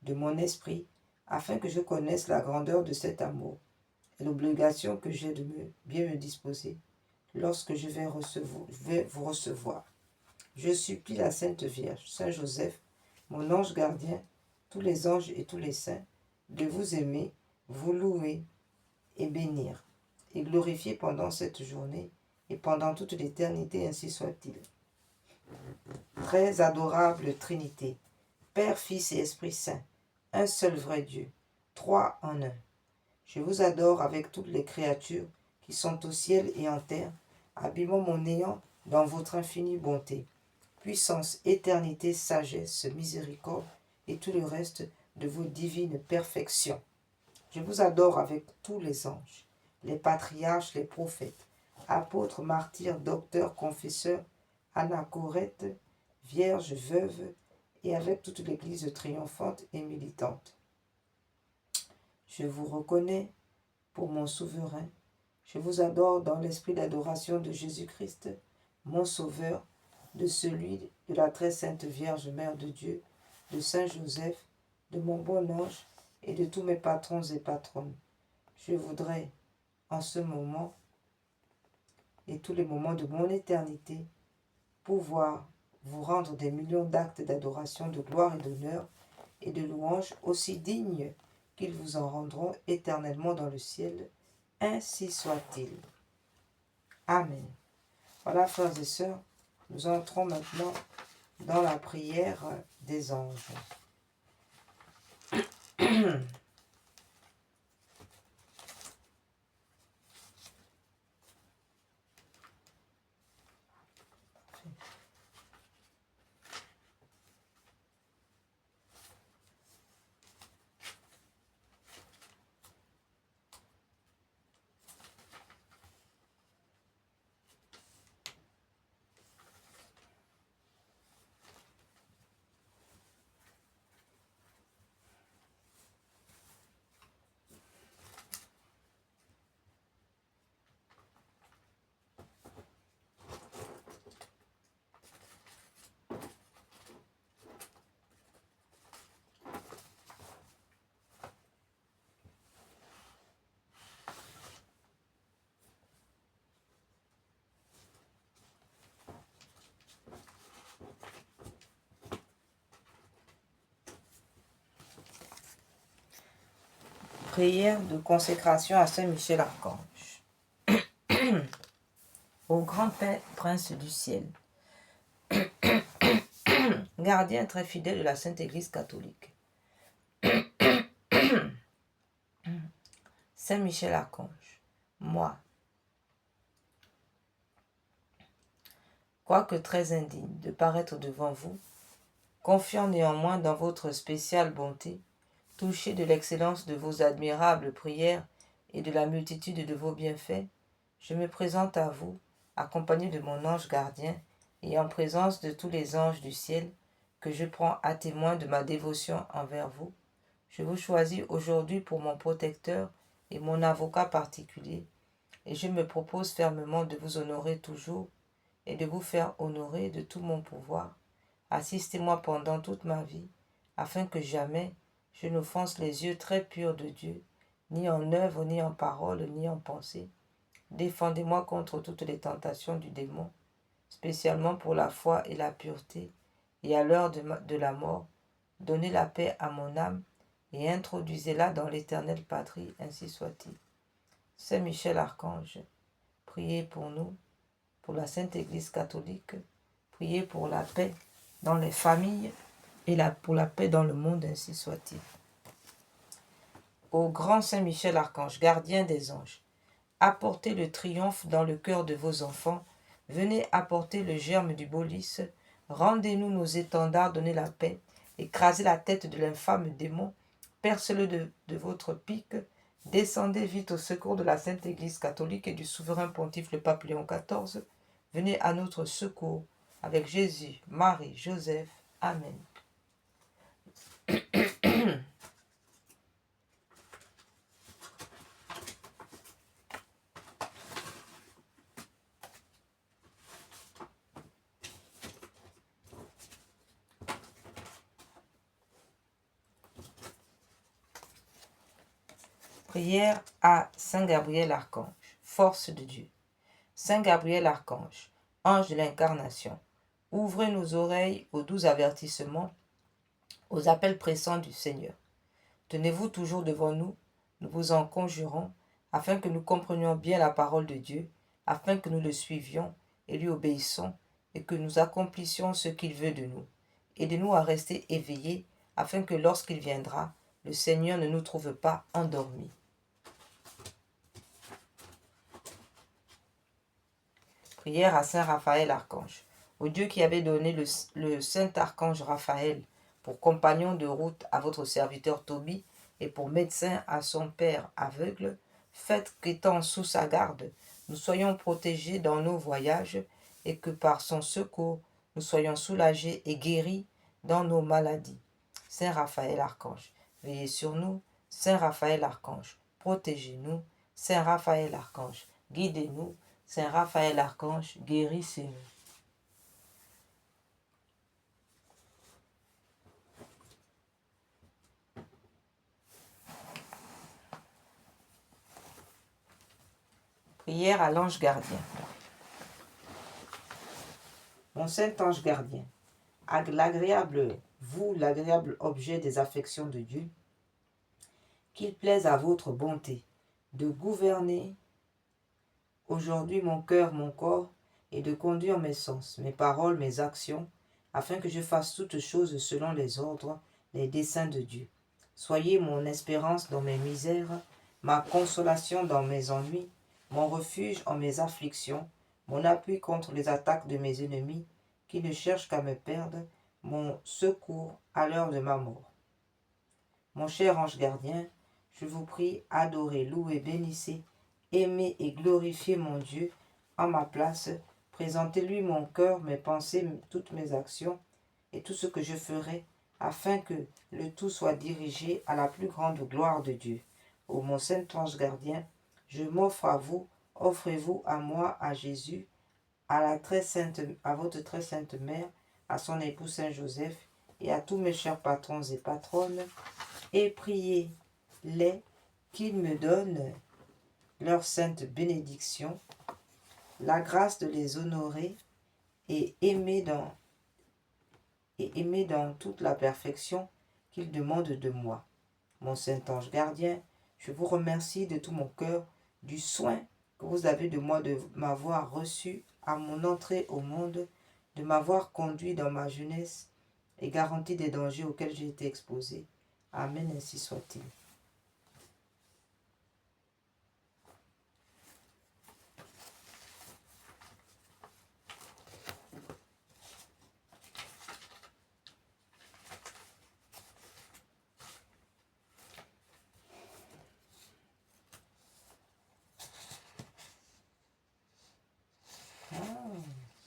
de mon esprit afin que je connaisse la grandeur de cet amour et l'obligation que j'ai de bien me disposer lorsque je vais vous recevoir. Je supplie la Sainte Vierge, Saint Joseph, mon ange gardien, tous les anges et tous les saints, de vous aimer, vous louer et bénir, et glorifier pendant cette journée et pendant toute l'éternité, ainsi soit-il. Très adorable Trinité, Père, Fils et Esprit Saint, un seul vrai Dieu, trois en un. Je vous adore avec toutes les créatures qui sont au ciel et en terre, abîmant mon néant dans votre infinie bonté, puissance, éternité, sagesse, miséricorde et tout le reste de vos divines perfections. Je vous adore avec tous les anges, les patriarches, les prophètes, apôtres, martyrs, docteurs, confesseurs, anachorètes, vierges, veuves, et avec toute l'Église triomphante et militante. Je vous reconnais pour mon souverain. Je vous adore dans l'esprit d'adoration de Jésus-Christ, mon Sauveur, de celui de la très sainte Vierge Mère de Dieu, de Saint Joseph, de mon bon ange et de tous mes patrons et patronnes. Je voudrais, en ce moment et tous les moments de mon éternité, pouvoir vous rendre des millions d'actes d'adoration, de gloire et d'honneur et de louange aussi dignes qu'ils vous en rendront éternellement dans le ciel. Ainsi soit-il. Amen. Voilà, frères et sœurs, nous entrons maintenant dans la prière des anges. Prière de consécration à Saint Michel Archange. Ô grand prince du ciel, gardien très fidèle de la Sainte Église catholique, Saint Michel Archange, moi, quoique très indigne de paraître devant vous, confiant néanmoins dans votre spéciale bonté, touché de l'excellence de vos admirables prières et de la multitude de vos bienfaits, je me présente à vous, accompagné de mon ange gardien et en présence de tous les anges du ciel, que je prends à témoin de ma dévotion envers vous. Je vous choisis aujourd'hui pour mon protecteur et mon avocat particulier, et je me propose fermement de vous honorer toujours et de vous faire honorer de tout mon pouvoir. Assistez-moi pendant toute ma vie, afin que jamais je n'offense les yeux très purs de Dieu, ni en œuvre, ni en parole, ni en pensée. Défendez-moi contre toutes les tentations du démon, spécialement pour la foi et la pureté, et à l'heure de la mort, donnez la paix à mon âme et introduisez-la dans l'éternelle patrie, ainsi soit-il. Saint Michel Archange, priez pour nous, pour la Sainte Église catholique, priez pour la paix dans les familles et pour la paix dans le monde, ainsi soit-il. Ô grand Saint Michel Archange, gardien des anges, apportez le triomphe dans le cœur de vos enfants, venez apporter le germe du beau lys, rendez-nous nos étendards, donnez la paix, écrasez la tête de l'infâme démon, percez-le de votre pique, descendez vite au secours de la Sainte Église catholique et du souverain pontife le pape Léon XIV, venez à notre secours, avec Jésus, Marie, Joseph. Amen. Prière à Saint Gabriel Archange, force de Dieu. Saint Gabriel Archange, ange de l'incarnation, ouvrez nos oreilles aux doux avertissements, aux appels pressants du Seigneur. Tenez-vous toujours devant nous, nous vous en conjurons, afin que nous comprenions bien la parole de Dieu, afin que nous le suivions et lui obéissons, et que nous accomplissions ce qu'il veut de nous. Aidez-nous à rester éveillés, afin que lorsqu'il viendra, le Seigneur ne nous trouve pas endormis. Prière à Saint Raphaël Archange. Au Dieu qui avait donné le Saint Archange Raphaël pour compagnon de route à votre serviteur Tobie et pour médecin à son père aveugle, faites qu'étant sous sa garde, nous soyons protégés dans nos voyages et que par son secours, nous soyons soulagés et guéris dans nos maladies. Saint Raphaël Archange, veillez sur nous. Saint Raphaël Archange, protégez-nous. Saint Raphaël Archange, guidez-nous. Saint Raphaël Archange, guérissez-nous. Prière à l'ange gardien. Mon saint ange gardien, l'agréable objet des affections de Dieu, qu'il plaise à votre bonté de gouverner aujourd'hui mon cœur, mon corps, et de conduire mes sens, mes paroles, mes actions, afin que je fasse toutes choses selon les ordres, les desseins de Dieu. Soyez mon espérance dans mes misères, ma consolation dans mes ennuis, mon refuge en mes afflictions, mon appui contre les attaques de mes ennemis, qui ne cherchent qu'à me perdre, mon secours à l'heure de ma mort. Mon cher ange gardien, je vous prie, adorez, louez, bénissez, aimez et glorifiez mon Dieu en ma place. Présentez-lui mon cœur, mes pensées, toutes mes actions et tout ce que je ferai, afin que le tout soit dirigé à la plus grande gloire de Dieu. Ô mon saint ange gardien, je m'offre à vous, offrez-vous à moi, à Jésus, à votre très sainte mère, à son époux Saint Joseph et à tous mes chers patrons et patronnes, et priez-les qu'ils me donnent leur sainte bénédiction, la grâce de les honorer et aimer dans toute la perfection qu'ils demandent de moi. Mon saint ange gardien, je vous remercie de tout mon cœur du soin que vous avez de moi, de m'avoir reçu à mon entrée au monde, de m'avoir conduit dans ma jeunesse et garanti des dangers auxquels j'ai été exposé. Amen, ainsi soit-il.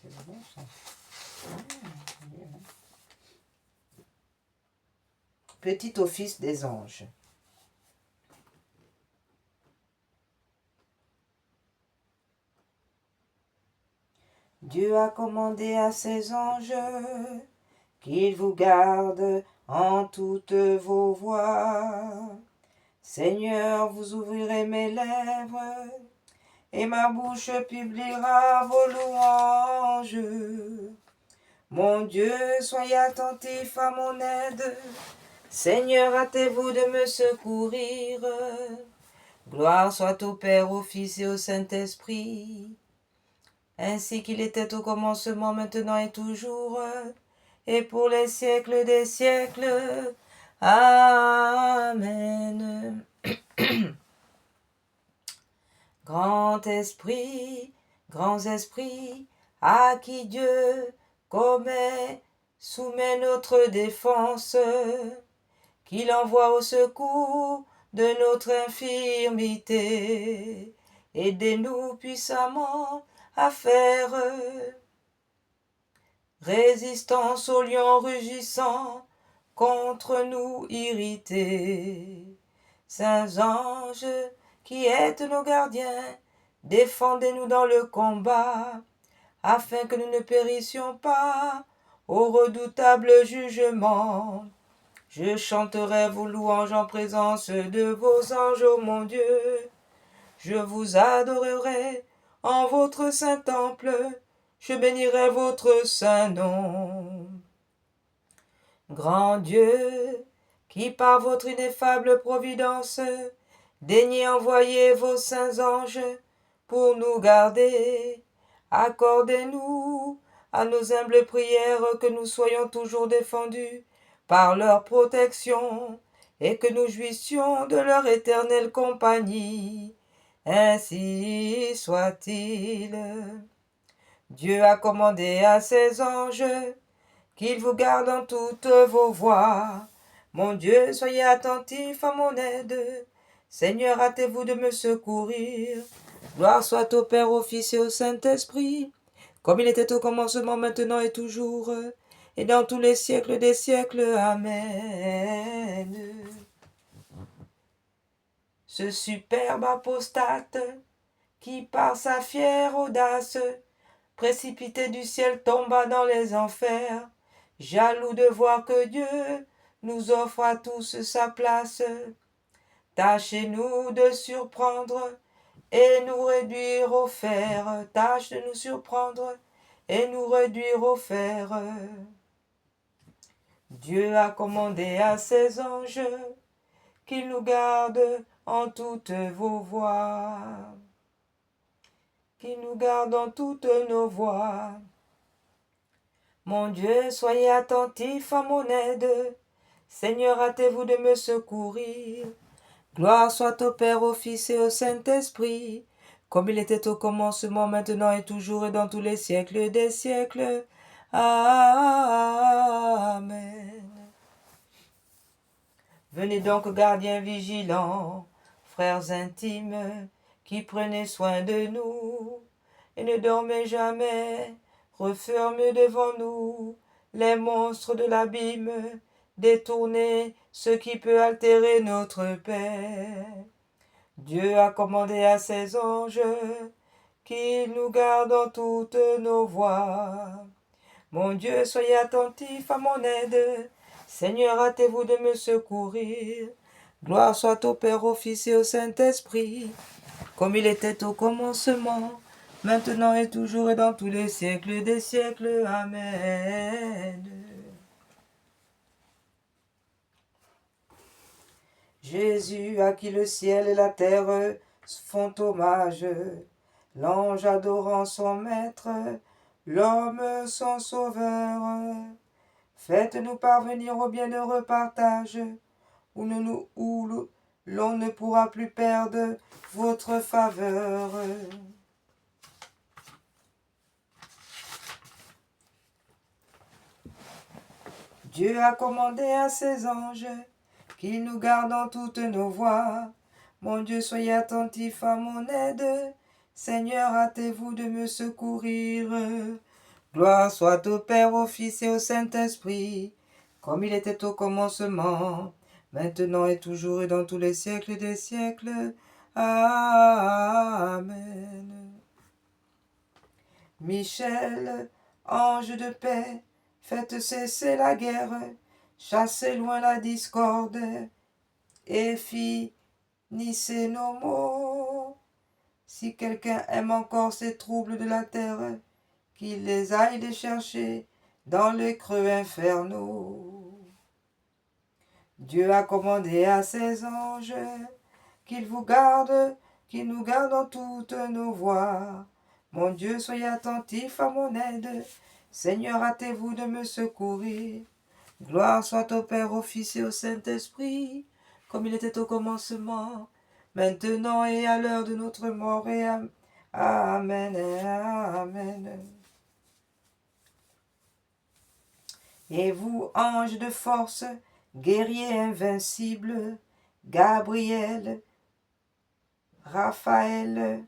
C'est bon ça. Petit office des anges. Dieu a commandé à ses anges qu'ils vous gardent en toutes vos voies. Seigneur, vous ouvrirez mes lèvres, et ma bouche publiera vos louanges. Mon Dieu, soyez attentif à mon aide. Seigneur, hâtez-vous de me secourir. Gloire soit au Père, au Fils et au Saint-Esprit, ainsi qu'il était au commencement, maintenant et toujours, et pour les siècles des siècles. Amen. Grand esprit, grands esprits, à qui Dieu soumet notre défense, qu'il envoie au secours de notre infirmité. Aidez-nous puissamment à faire résistance aux lions rugissants, contre nous irrités. Saints anges, qui êtes nos gardiens, défendez-nous dans le combat, afin que nous ne périssions pas au redoutable jugement. Je chanterai vos louanges en présence de vos anges, ô mon Dieu. Je vous adorerai en votre saint temple, je bénirai votre saint nom. Grand Dieu, qui par votre ineffable providence, daignez envoyer vos saints anges pour nous garder, accordez-nous à nos humbles prières que nous soyons toujours défendus par leur protection et que nous jouissions de leur éternelle compagnie. Ainsi soit-il. Dieu a commandé à ses anges qu'ils vous gardent en toutes vos voies. Mon Dieu, soyez attentifs à mon aide. Seigneur, hâtez-vous de me secourir. Gloire soit au Père, au Fils et au Saint-Esprit, comme il était au commencement, maintenant et toujours, et dans tous les siècles des siècles. Amen. Ce superbe apostate, qui par sa fière audace, précipité du ciel, tomba dans les enfers, jaloux de voir que Dieu nous offre à tous sa place. Tâchez-nous de surprendre et nous réduire au fer. Tâche de nous surprendre et nous réduire au fer. Dieu a commandé à ses anges qu'ils nous gardent en toutes vos voies. Qu'ils nous gardent en toutes nos voies. Mon Dieu, soyez attentifs à mon aide. Seigneur, hâtez-vous de me secourir. Gloire soit au Père, au Fils et au Saint-Esprit, comme il était au commencement, maintenant et toujours et dans tous les siècles des siècles. Amen. Venez donc, gardiens vigilants, frères intimes, qui prenez soin de nous, et ne dormez jamais, refermez devant nous les monstres de l'abîme, détournez ce qui peut altérer notre paix. Dieu a commandé à ses anges qu'ils nous gardent en toutes nos voies. Mon Dieu, soyez attentifs à mon aide. Seigneur, hâtez-vous de me secourir. Gloire soit au Père, au Fils et au Saint-Esprit, comme il était au commencement, maintenant et toujours et dans tous les siècles des siècles. Amen. Jésus, à qui le ciel et la terre font hommage, l'ange adorant son maître, l'homme son sauveur. Faites-nous parvenir au bienheureux partage, où l'on ne pourra plus perdre votre faveur. Dieu a commandé à ses anges qu'ils nous gardent en toutes nos voies. Mon Dieu, soyez attentifs à mon aide. Seigneur, hâtez-vous de me secourir. Gloire soit au Père, au Fils et au Saint-Esprit, comme il était au commencement, maintenant et toujours et dans tous les siècles des siècles. Amen. Michel, ange de paix, faites cesser la guerre, chassez loin la discorde, et finissez nos maux. Si quelqu'un aime encore ces troubles de la terre, qu'il les aille les chercher dans les creux infernaux. Dieu a commandé à ses anges qu'ils vous gardent, qu'ils nous gardent en toutes nos voies. Mon Dieu, soyez attentifs à mon aide. Seigneur, hâtez-vous de me secourir. Gloire soit au Père, au Fils et au Saint-Esprit, comme il était au commencement, maintenant et à l'heure de notre mort. Et Amen. Amen. Et vous, anges de force, guerriers invincibles, Gabriel, Raphaël,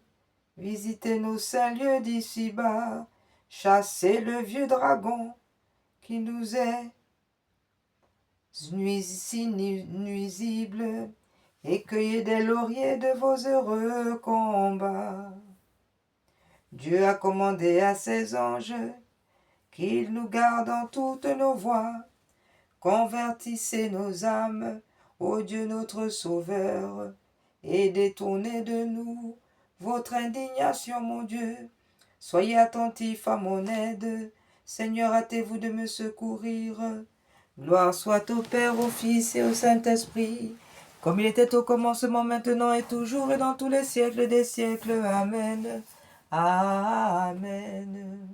visitez nos saints lieux d'ici-bas, chassez le vieux dragon qui nous est si nuisible, et cueillez des lauriers de vos heureux combats. Dieu a commandé à ses anges qu'ils nous gardent en toutes nos voies. Convertissez nos âmes, ô Dieu notre Sauveur, et détournez de nous votre indignation, mon Dieu. Soyez attentifs à mon aide. Seigneur, hâtez-vous de me secourir. Gloire soit au Père, au Fils et au Saint-Esprit, comme il était au commencement, maintenant et toujours et dans tous les siècles des siècles. Amen. Amen.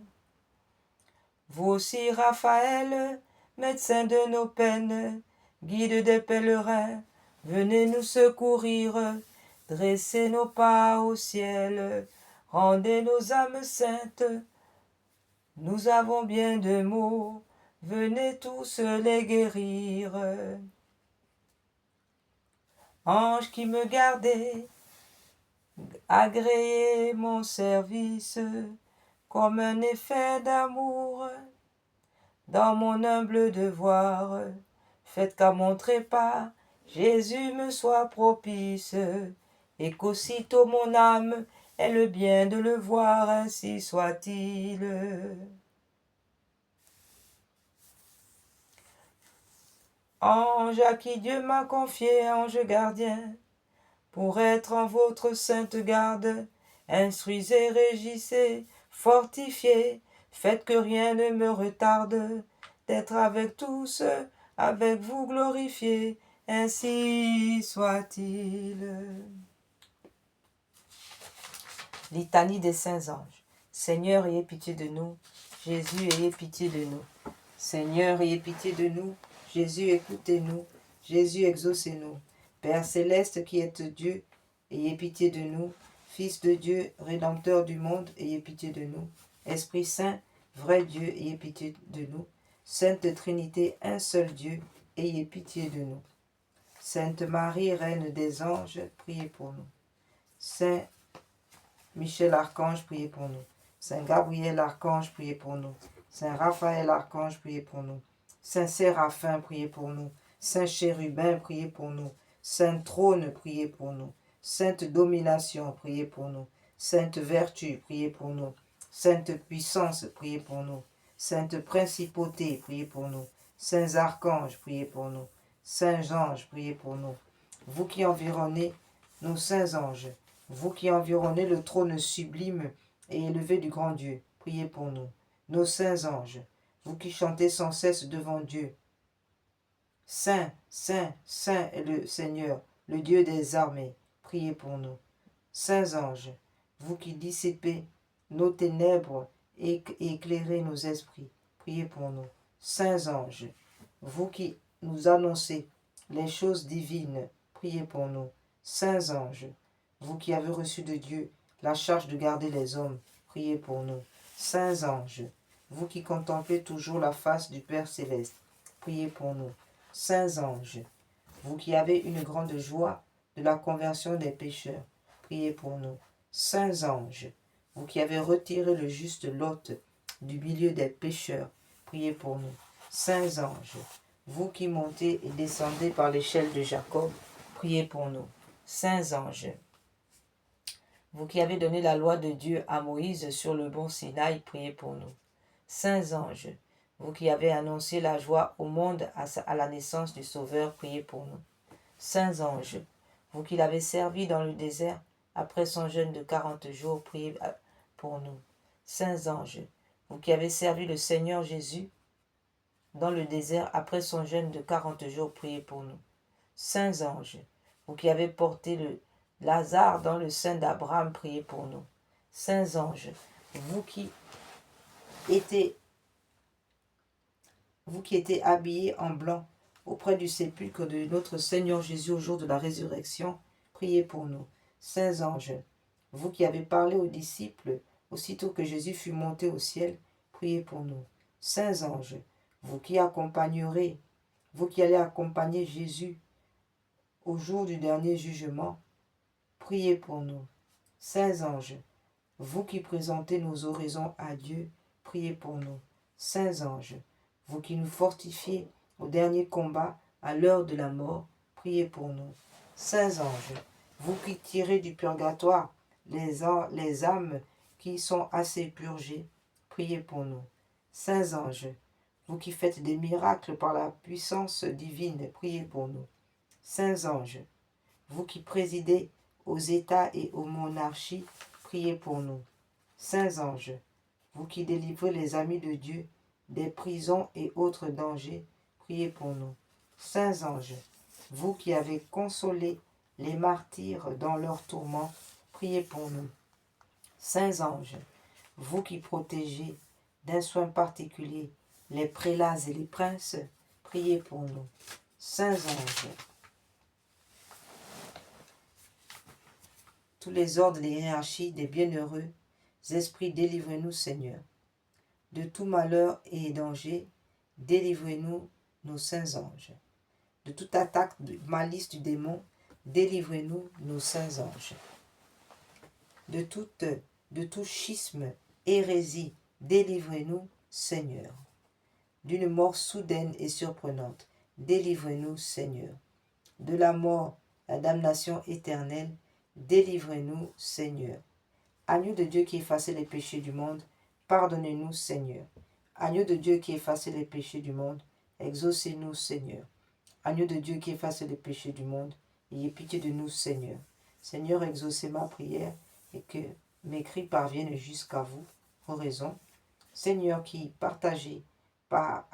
Vous aussi, Raphaël, médecin de nos peines, guide des pèlerins, venez nous secourir, dressez nos pas au ciel, rendez nos âmes saintes, Nous avons bien de maux, venez tous les guérir. Ange qui me gardez, agréez mon service, comme un effet d'amour, dans mon humble devoir. Faites qu'à mon trépas, Jésus me soit propice, et qu'aussitôt mon âme ait le bien de le voir, ainsi soit-il. Ange à qui Dieu m'a confié, ange gardien, pour être en votre sainte garde, instruisez, régissez, fortifiez, faites que rien ne me retarde, d'être avec tous, avec vous glorifié, ainsi soit-il. Litanie des saints anges. Seigneur, ayez pitié de nous. Jésus, ayez pitié de nous. Seigneur, ayez pitié de nous. Jésus, écoutez-nous. Jésus, exaucez-nous. Père céleste qui êtes Dieu, ayez pitié de nous. Fils de Dieu, Rédempteur du monde, ayez pitié de nous. Esprit Saint, vrai Dieu, ayez pitié de nous. Sainte Trinité, un seul Dieu, ayez pitié de nous. Sainte Marie, Reine des anges, priez pour nous. Saint Michel Archange, priez pour nous. Saint Gabriel Archange, priez pour nous. Saint Raphaël Archange, priez pour nous. Saint Séraphin, priez pour nous. Saint Chérubin, priez pour nous. Saint Trône, priez pour nous. Sainte Domination, priez pour nous. Sainte Vertu, priez pour nous. Sainte Puissance, priez pour nous. Sainte Principauté, priez pour nous. Saints Archanges, priez pour nous. Saints Anges, priez pour nous. Vous qui environnez nos saints anges, vous qui environnez le trône sublime et élevé du grand Dieu, priez pour nous. Nos saints anges, vous qui chantez sans cesse devant Dieu. Saint, Saint, Saint est le Seigneur, le Dieu des armées, priez pour nous. Saints anges, vous qui dissipez nos ténèbres et éclairez nos esprits, priez pour nous. Saints anges, vous qui nous annoncez les choses divines, priez pour nous. Saints anges, vous qui avez reçu de Dieu la charge de garder les hommes, priez pour nous. Saints anges, vous qui contemplez toujours la face du Père céleste, priez pour nous. Saints anges, vous qui avez une grande joie de la conversion des pécheurs, priez pour nous. Saints anges, vous qui avez retiré le juste Lot du milieu des pécheurs, priez pour nous. Saints anges, vous qui montez et descendez par l'échelle de Jacob, priez pour nous. Saints anges, vous qui avez donné la loi de Dieu à Moïse sur le mont Sinaï, priez pour nous. Saints anges, vous qui avez annoncé la joie au monde à la naissance du Sauveur, priez pour nous. Saints anges, vous qui l'avez servi dans le désert après son jeûne de 40 jours, priez pour nous. Saints anges, vous qui avez servi le Seigneur Jésus dans le désert après son jeûne de 40 jours, priez pour nous. Saints anges, vous qui avez porté le Lazare dans le sein d'Abraham, priez pour nous. Saints anges, vous qui étiez habillés en blanc auprès du sépulcre de notre Seigneur Jésus au jour de la résurrection, priez pour nous. Saints anges, vous qui avez parlé aux disciples aussitôt que Jésus fut monté au ciel, priez pour nous. Saints anges, vous qui allez accompagner Jésus au jour du dernier jugement, priez pour nous. Saints anges, vous qui présentez nos oraisons à Dieu, priez pour nous. Saints anges, vous qui nous fortifiez au dernier combat à l'heure de la mort, priez pour nous. Saints anges, vous qui tirez du purgatoire les âmes qui sont assez purgées, priez pour nous. Saints anges, vous qui faites des miracles par la puissance divine, priez pour nous. Saints anges, vous qui présidez aux États et aux monarchies, priez pour nous. Saints anges, vous qui délivrez les amis de Dieu des prisons et autres dangers, priez pour nous. Saints anges, vous qui avez consolé les martyrs dans leurs tourments, priez pour nous. Saints anges, vous qui protégez d'un soin particulier les prélats et les princes, priez pour nous. Saints anges, tous les ordres et les hiérarchies des bienheureux esprits, délivrez-nous, Seigneur. De tout malheur et danger, délivrez-nous, nos saints anges. De toute attaque de malice du démon, délivrez-nous, nos saints anges. De tout schisme, hérésie, délivrez-nous, Seigneur. D'une mort soudaine et surprenante, délivrez-nous, Seigneur. De la mort, la damnation éternelle, délivrez-nous, Seigneur. Agneau de Dieu qui effacez les péchés du monde, pardonnez-nous, Seigneur. Agneau de Dieu qui effacez les péchés du monde, exaucez-nous, Seigneur. Agneau de Dieu qui efface les péchés du monde, ayez pitié de nous, Seigneur. Seigneur, exaucez ma prière et que mes cris parviennent jusqu'à vous, oraison. Seigneur, qui partagez par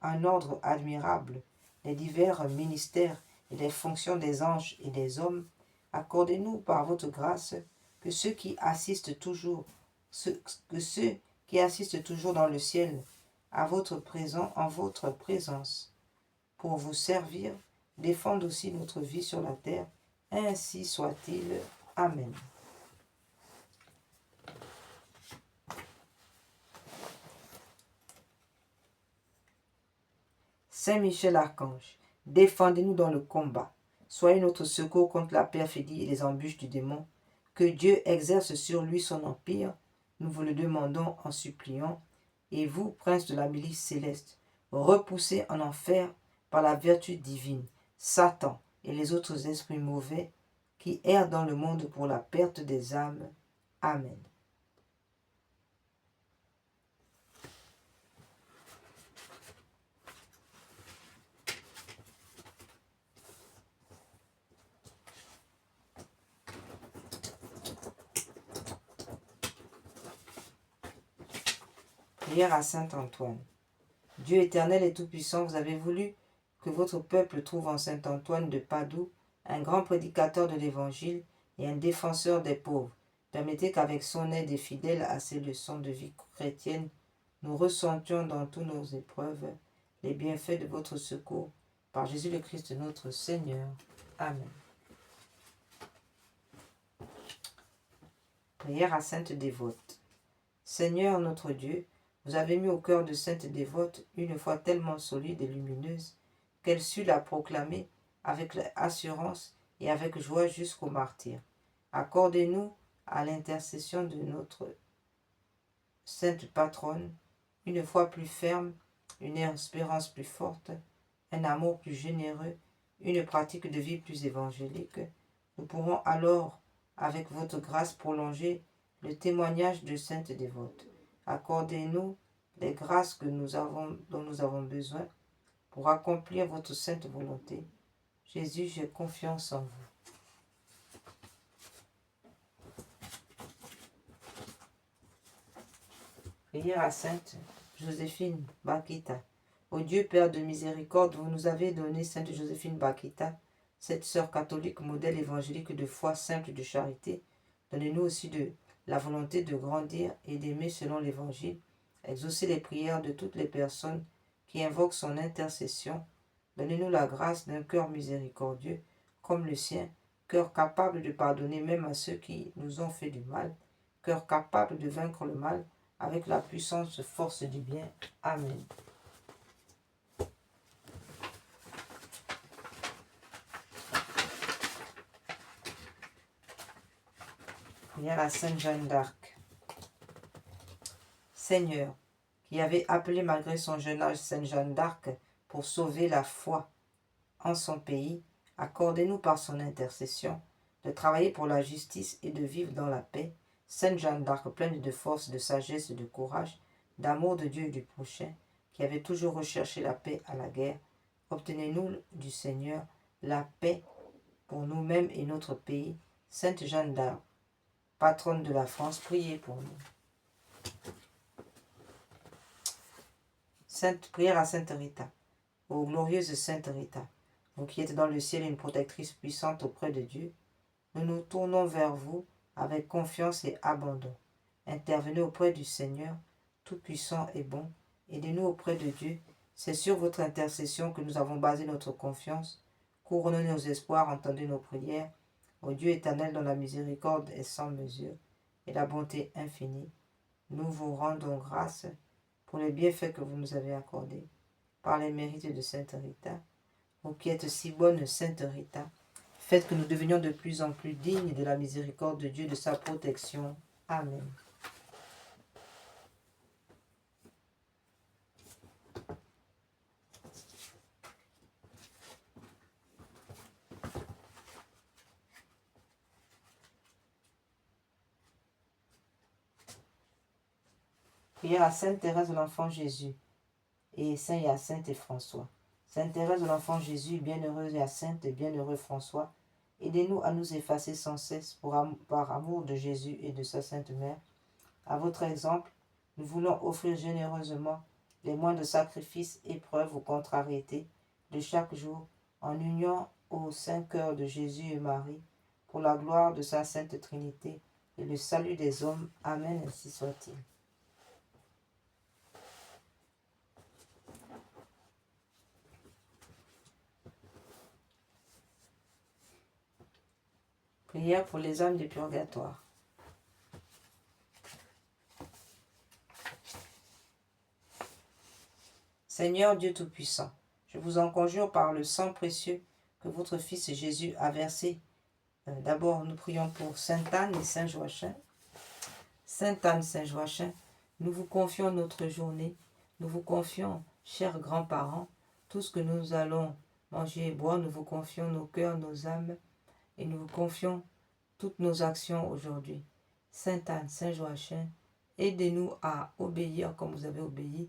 un ordre admirable les divers ministères et les fonctions des anges et des hommes, accordez-nous par votre grâce que ceux qui assistent toujours dans le ciel en votre présence, pour vous servir, défendent aussi notre vie sur la terre. Ainsi soit-il. Amen. Saint Michel Archange, défendez-nous dans le combat. Soyez notre secours contre la perfidie et les embûches du démon. Que Dieu exerce sur lui son empire, nous vous le demandons en suppliant. Et vous, prince de la milice céleste, repoussez en enfer par la vertu divine Satan et les autres esprits mauvais qui errent dans le monde pour la perte des âmes. Amen. Prière à saint Antoine. Dieu éternel et tout-puissant, vous avez voulu que votre peuple trouve en saint Antoine de Padoue un grand prédicateur de l'Évangile et un défenseur des pauvres. Permettez qu'avec son aide et fidèle à ces leçons de vie chrétienne, nous ressentions dans toutes nos épreuves les bienfaits de votre secours. Par Jésus le Christ notre Seigneur. Amen. Prière à sainte dévote. Seigneur notre Dieu, vous avez mis au cœur de sainte dévote une foi tellement solide et lumineuse qu'elle sut la proclamer avec assurance et avec joie jusqu'au martyre. Accordez-nous, à l'intercession de notre sainte patronne, une foi plus ferme, une espérance plus forte, un amour plus généreux, une pratique de vie plus évangélique. Nous pourrons alors, avec votre grâce, prolonger le témoignage de sainte dévote. Accordez-nous les grâces dont nous avons besoin pour accomplir votre sainte volonté. Jésus, j'ai confiance en vous. Prière à sainte Joséphine Bakita. Ô Dieu, Père de miséricorde, vous nous avez donné sainte Joséphine Bakita, cette sœur catholique, modèle évangélique de foi simple de charité. Donnez-nous aussi de la volonté de grandir et d'aimer selon l'évangile. Exaucez les prières de toutes les personnes qui invoquent son intercession. Donnez-nous la grâce d'un cœur miséricordieux comme le sien, cœur capable de pardonner même à ceux qui nous ont fait du mal, cœur capable de vaincre le mal avec la puissante force du bien. Amen. Prière à Sainte Jeanne d'Arc. Seigneur, qui avait appelé malgré son jeune âge Sainte Jeanne d'Arc pour sauver la foi en son pays, accordez-nous par son intercession de travailler pour la justice et de vivre dans la paix. Sainte Jeanne d'Arc, pleine de force, de sagesse, de courage, d'amour de Dieu et du prochain, qui avait toujours recherché la paix à la guerre, obtenez-nous du Seigneur la paix pour nous-mêmes et notre pays. Sainte Jeanne d'Arc, patronne de la France, priez pour nous. Prière à Sainte Rita. Ô glorieuse Sainte Rita, vous qui êtes dans le ciel une protectrice puissante auprès de Dieu, nous nous tournons vers vous avec confiance et abandon. Intervenez auprès du Seigneur, tout-puissant et bon. Aidez-nous auprès de Dieu. C'est sur votre intercession que nous avons basé notre confiance. Couronnez nos espoirs, entendez nos prières. Ô Dieu éternel, dont la miséricorde est sans mesure et la bonté infinie, nous vous rendons grâce pour les bienfaits que vous nous avez accordés, par les mérites de Sainte Rita, vous qui êtes si bonne Sainte Rita, faites que nous devenions de plus en plus dignes de la miséricorde de Dieu, de sa protection. Amen. Prière à Sainte Thérèse de l'Enfant Jésus et Saint Hyacinthe et François. Sainte Thérèse de l'Enfant Jésus, bienheureuse Hyacinthe et bienheureux François, aidez-nous à nous effacer sans cesse par amour de Jésus et de sa Sainte Mère. À votre exemple, nous voulons offrir généreusement les moindres sacrifices, épreuves ou contrariétés de chaque jour en union au Saint Cœur de Jésus et Marie, pour la gloire de sa Sainte Trinité et le salut des hommes. Amen, ainsi soit-il. Prière pour les âmes du purgatoire. Seigneur Dieu Tout-Puissant, je vous en conjure par le sang précieux que votre Fils Jésus a versé. D'abord, nous prions pour Sainte Anne et Saint Joachim. Sainte Anne, Saint Joachim, nous vous confions notre journée, nous vous confions, chers grands-parents, tout ce que nous allons manger et boire, nous vous confions nos cœurs, nos âmes, et nous vous confions toutes nos actions aujourd'hui. Sainte Anne, Saint Joachim, aidez-nous à obéir comme vous avez obéi,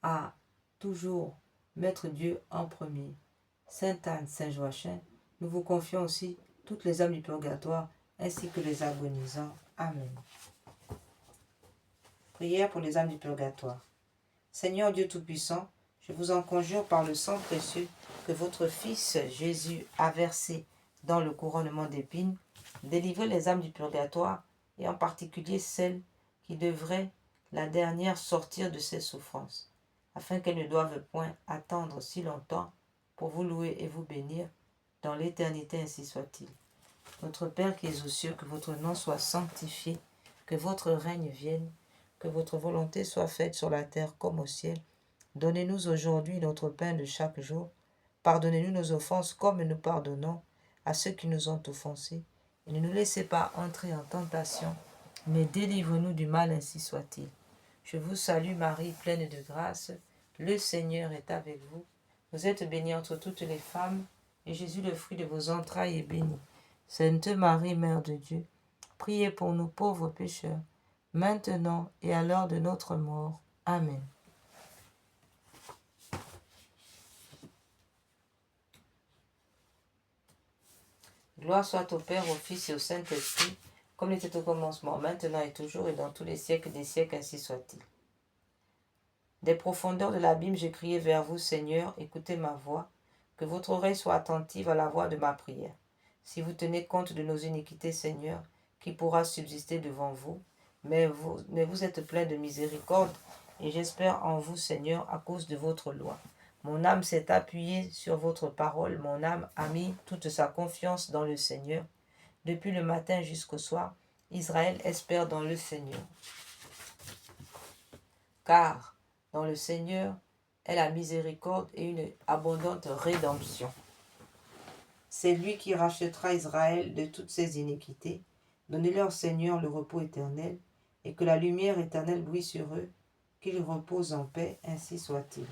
à toujours mettre Dieu en premier. Sainte Anne, Saint Joachim, nous vous confions aussi toutes les âmes du purgatoire ainsi que les agonisants. Amen. Prière pour les âmes du purgatoire. Seigneur Dieu Tout-Puissant, je vous en conjure par le sang précieux que votre Fils Jésus a versé dans le couronnement d'épines, délivrez les âmes du purgatoire et en particulier celles qui devraient la dernière sortir de ses souffrances, afin qu'elles ne doivent point attendre si longtemps pour vous louer et vous bénir dans l'éternité, ainsi soit-il. Notre Père qui es aux cieux, que votre nom soit sanctifié, que votre règne vienne, que votre volonté soit faite sur la terre comme au ciel. Donnez-nous aujourd'hui notre pain de chaque jour. Pardonnez-nous nos offenses comme nous pardonnons à ceux qui nous ont offensés. Et ne nous laissez pas entrer en tentation, mais délivre-nous du mal, ainsi soit-il. Je vous salue Marie, pleine de grâce. Le Seigneur est avec vous. Vous êtes bénie entre toutes les femmes, et Jésus, le fruit de vos entrailles, est béni. Sainte Marie, Mère de Dieu, priez pour nous pauvres pécheurs, maintenant et à l'heure de notre mort. Amen. Gloire soit au Père, au Fils et au Saint-Esprit, comme il était au commencement, maintenant et toujours, et dans tous les siècles des siècles, ainsi soit-il. Des profondeurs de l'abîme, j'ai crié vers vous, Seigneur, écoutez ma voix, que votre oreille soit attentive à la voix de ma prière. Si vous tenez compte de nos iniquités, Seigneur, qui pourra subsister devant vous? Mais vous êtes plein de miséricorde, et j'espère en vous, Seigneur, à cause de votre loi. Mon âme s'est appuyée sur votre parole, mon âme a mis toute sa confiance dans le Seigneur. Depuis le matin jusqu'au soir, Israël espère dans le Seigneur. Car dans le Seigneur est la miséricorde et une abondante rédemption. C'est lui qui rachètera Israël de toutes ses iniquités. Donnez-leur, Seigneur, le repos éternel, et que la lumière éternelle brille sur eux, qu'ils reposent en paix, ainsi soit-il.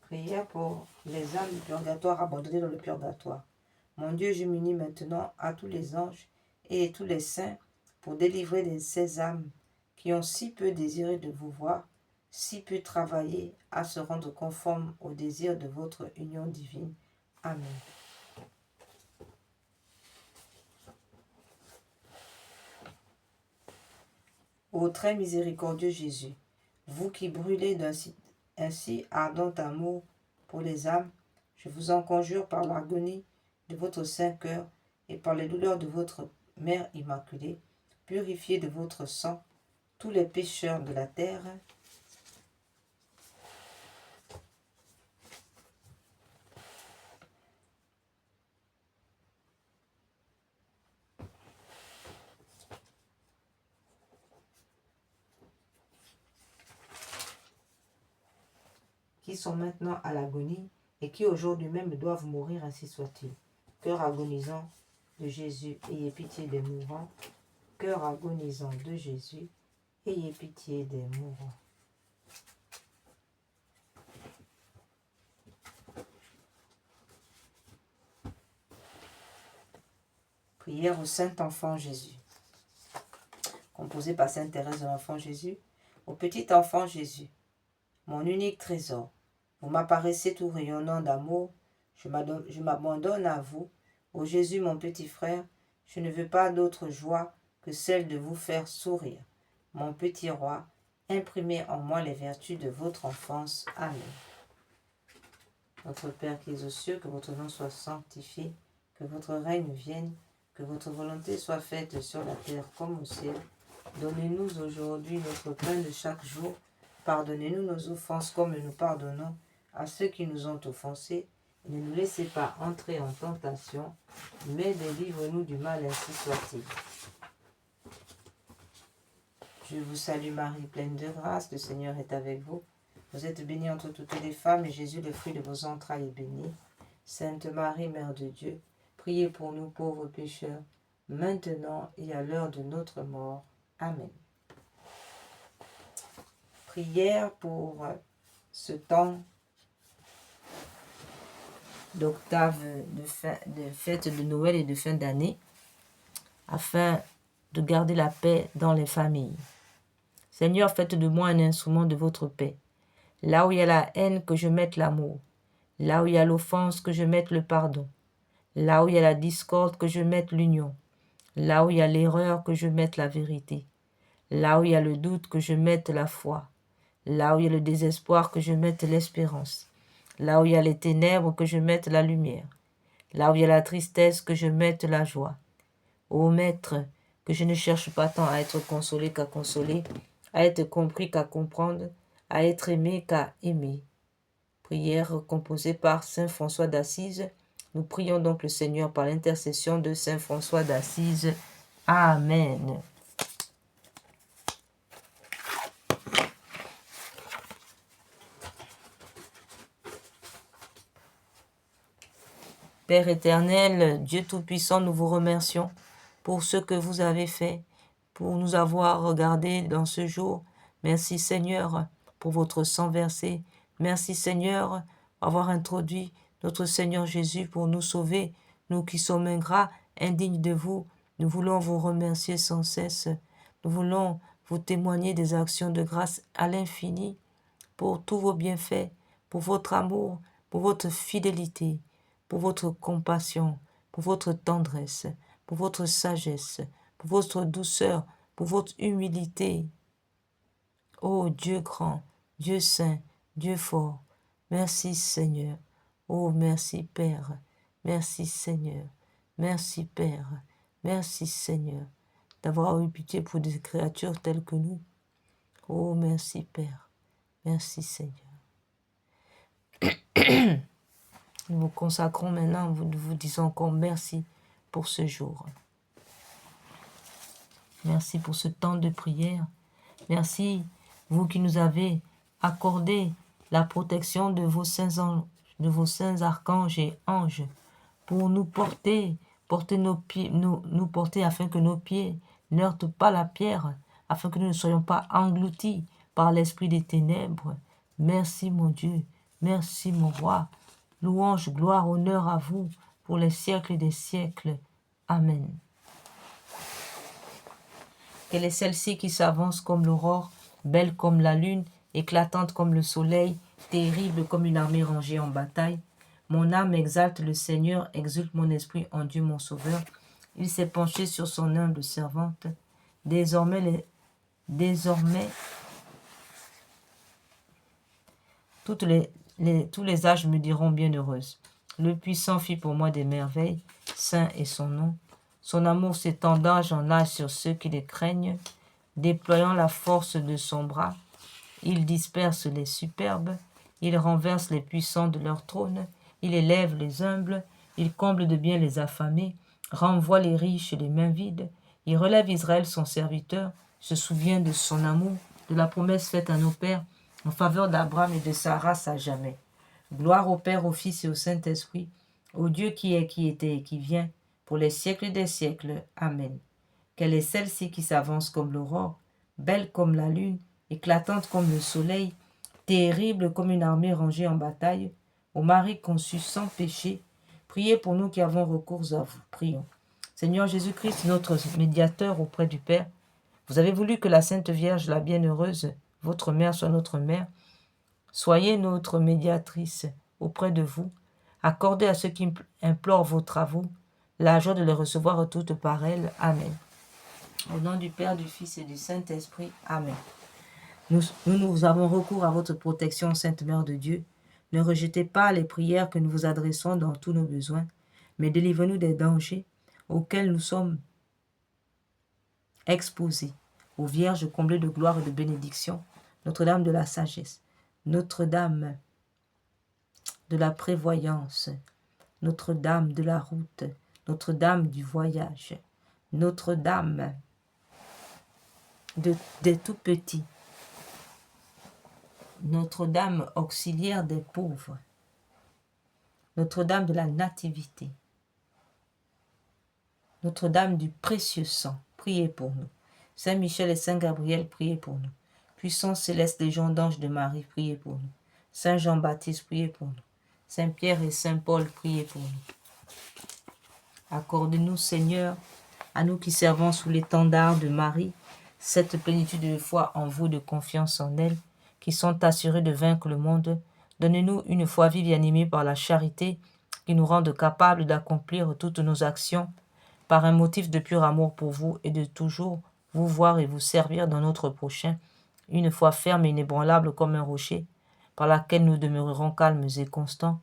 Prière pour les âmes du purgatoire abandonnées dans le purgatoire. Mon Dieu, je m'unis maintenant à tous les anges et tous les saints pour délivrer ces âmes qui ont si peu désiré de vous voir, si peu travaillé à se rendre conformes au désir de votre union divine. Amen. Ô très miséricordieux Jésus, vous qui brûlez d'un si ardent amour pour les âmes, je vous en conjure par l'agonie de votre saint cœur et par les douleurs de votre Mère Immaculée, purifiez de votre sang tous les pécheurs de la terre, qui sont maintenant à l'agonie et qui aujourd'hui même doivent mourir, ainsi soit-il. Cœur agonisant de Jésus, ayez pitié des mourants. Cœur agonisant de Jésus, ayez pitié des mourants. Prière au Saint-Enfant Jésus. Composée par Sainte Thérèse de l'Enfant Jésus. Au petit enfant Jésus, mon unique trésor, vous m'apparaissez tout rayonnant d'amour, je m'abandonne à vous. Ô Jésus, mon petit frère, je ne veux pas d'autre joie que celle de vous faire sourire. Mon petit roi, imprimez en moi les vertus de votre enfance. Amen. Notre Père qui es aux cieux, que votre nom soit sanctifié, que votre règne vienne, que votre volonté soit faite sur la terre comme au ciel. Donnez-nous aujourd'hui notre pain de chaque jour. Pardonnez-nous nos offenses comme nous pardonnons à ceux qui nous ont offensés. Et ne nous laissez pas entrer en tentation, mais délivre-nous du mal, ainsi soit-il. Je vous salue Marie, pleine de grâce, le Seigneur est avec vous. Vous êtes bénie entre toutes les femmes, et Jésus, le fruit de vos entrailles, est béni. Sainte Marie, Mère de Dieu, priez pour nous pauvres pécheurs, maintenant et à l'heure de notre mort. Amen. Prière pour ce temps d'octave de fête de Noël et de fin d'année, afin de garder la paix dans les familles. Seigneur, faites de moi un instrument de votre paix. Là où il y a la haine, que je mette l'amour. Là où il y a l'offense, que je mette le pardon. Là où il y a la discorde, que je mette l'union. Là où il y a l'erreur, que je mette la vérité. Là où il y a le doute, que je mette la foi. Là où il y a le désespoir, que je mette l'espérance. Là où il y a les ténèbres, que je mette la lumière. Là où il y a la tristesse, que je mette la joie. Ô Maître, que je ne cherche pas tant à être consolé qu'à consoler, à être compris qu'à comprendre, à être aimé qu'à aimer. Prière composée par Saint François d'Assise. Nous prions donc le Seigneur par l'intercession de Saint François d'Assise. Amen. Père éternel, Dieu Tout-Puissant, nous vous remercions pour ce que vous avez fait, pour nous avoir regardés dans ce jour. Merci Seigneur pour votre sang versé. Merci Seigneur pour avoir introduit notre Seigneur Jésus pour nous sauver. Nous qui sommes ingrats, indignes de vous, nous voulons vous remercier sans cesse. Nous voulons vous témoigner des actions de grâce à l'infini pour tous vos bienfaits, pour votre amour, pour votre fidélité, pour votre compassion, pour votre tendresse, pour votre sagesse, pour votre douceur, pour votre humilité. Ô Dieu grand, Dieu saint, Dieu fort, merci Seigneur. Oh merci Père, merci Seigneur, merci Père, merci Seigneur, d'avoir eu pitié pour des créatures telles que nous. Oh merci Père, merci Seigneur. Nous vous consacrons maintenant, nous vous disons encore merci pour ce jour. Merci pour ce temps de prière. Merci, vous qui nous avez accordé la protection de vos saints anges, de vos saints archanges et anges, pour nous porter nos pieds, nous porter afin que nos pieds n'heurtent pas la pierre, afin que nous ne soyons pas engloutis par l'esprit des ténèbres. Merci mon Dieu, merci mon roi. Louange, gloire, honneur à vous pour les siècles des siècles. Amen. Quelle est celle-ci qui s'avance comme l'aurore, belle comme la lune, éclatante comme le soleil, terrible comme une armée rangée en bataille? Mon âme exalte le Seigneur, exulte mon esprit en Dieu mon Sauveur. Il s'est penché sur son humble servante. Désormais, tous les âges me diront bienheureuse. Le puissant fit pour moi des merveilles, saint est son nom. Son amour s'étend d'âge en âge sur ceux qui les craignent, déployant la force de son bras. Il disperse les superbes, il renverse les puissants de leur trône, il élève les humbles, il comble de bien les affamés, renvoie les riches les mains vides, il relève Israël son serviteur, se souvient de son amour, de la promesse faite à nos pères, en faveur d'Abraham et de sa race à jamais. Gloire au Père, au Fils et au Saint-Esprit, au Dieu qui est, qui était et qui vient, pour les siècles des siècles. Amen. Quelle est celle-ci qui s'avance comme l'aurore, belle comme la lune, éclatante comme le soleil, terrible comme une armée rangée en bataille, ô Marie conçue sans péché, priez pour nous qui avons recours à vous. Prions. Seigneur Jésus-Christ, notre médiateur auprès du Père, vous avez voulu que la Sainte Vierge, la bienheureuse, votre mère, soit notre mère. Soyez notre médiatrice auprès de vous. Accordez à ceux qui implorent vos travaux la joie de les recevoir toutes par elle. Amen. Au nom du Père, du Fils et du Saint-Esprit. Amen. Nous avons recours à votre protection, Sainte Mère de Dieu. Ne rejetez pas les prières que nous vous adressons dans tous nos besoins, mais délivrez-nous des dangers auxquels nous sommes exposés. Ô Vierge comblée de gloire et de bénédiction, Notre-Dame de la sagesse, Notre-Dame de la prévoyance, Notre-Dame de la route, Notre-Dame du voyage, Notre-Dame des tout petits, Notre-Dame auxiliaire des pauvres, Notre-Dame de la nativité, Notre-Dame du précieux sang, priez pour nous. Saint Michel et Saint Gabriel, priez pour nous. Puissance céleste légion d'anges de Marie, priez pour nous. Saint Jean-Baptiste, priez pour nous. Saint Pierre et Saint Paul, priez pour nous. Accordez-nous, Seigneur, à nous qui servons sous l'étendard de Marie, cette plénitude de foi en vous, de confiance en elle, qui sont assurés de vaincre le monde. Donnez-nous une foi vive et animée par la charité, qui nous rende capables d'accomplir toutes nos actions par un motif de pur amour pour vous et de toujours vous voir et vous servir dans notre prochain, une foi ferme et inébranlable comme un rocher, par laquelle nous demeurerons calmes et constants,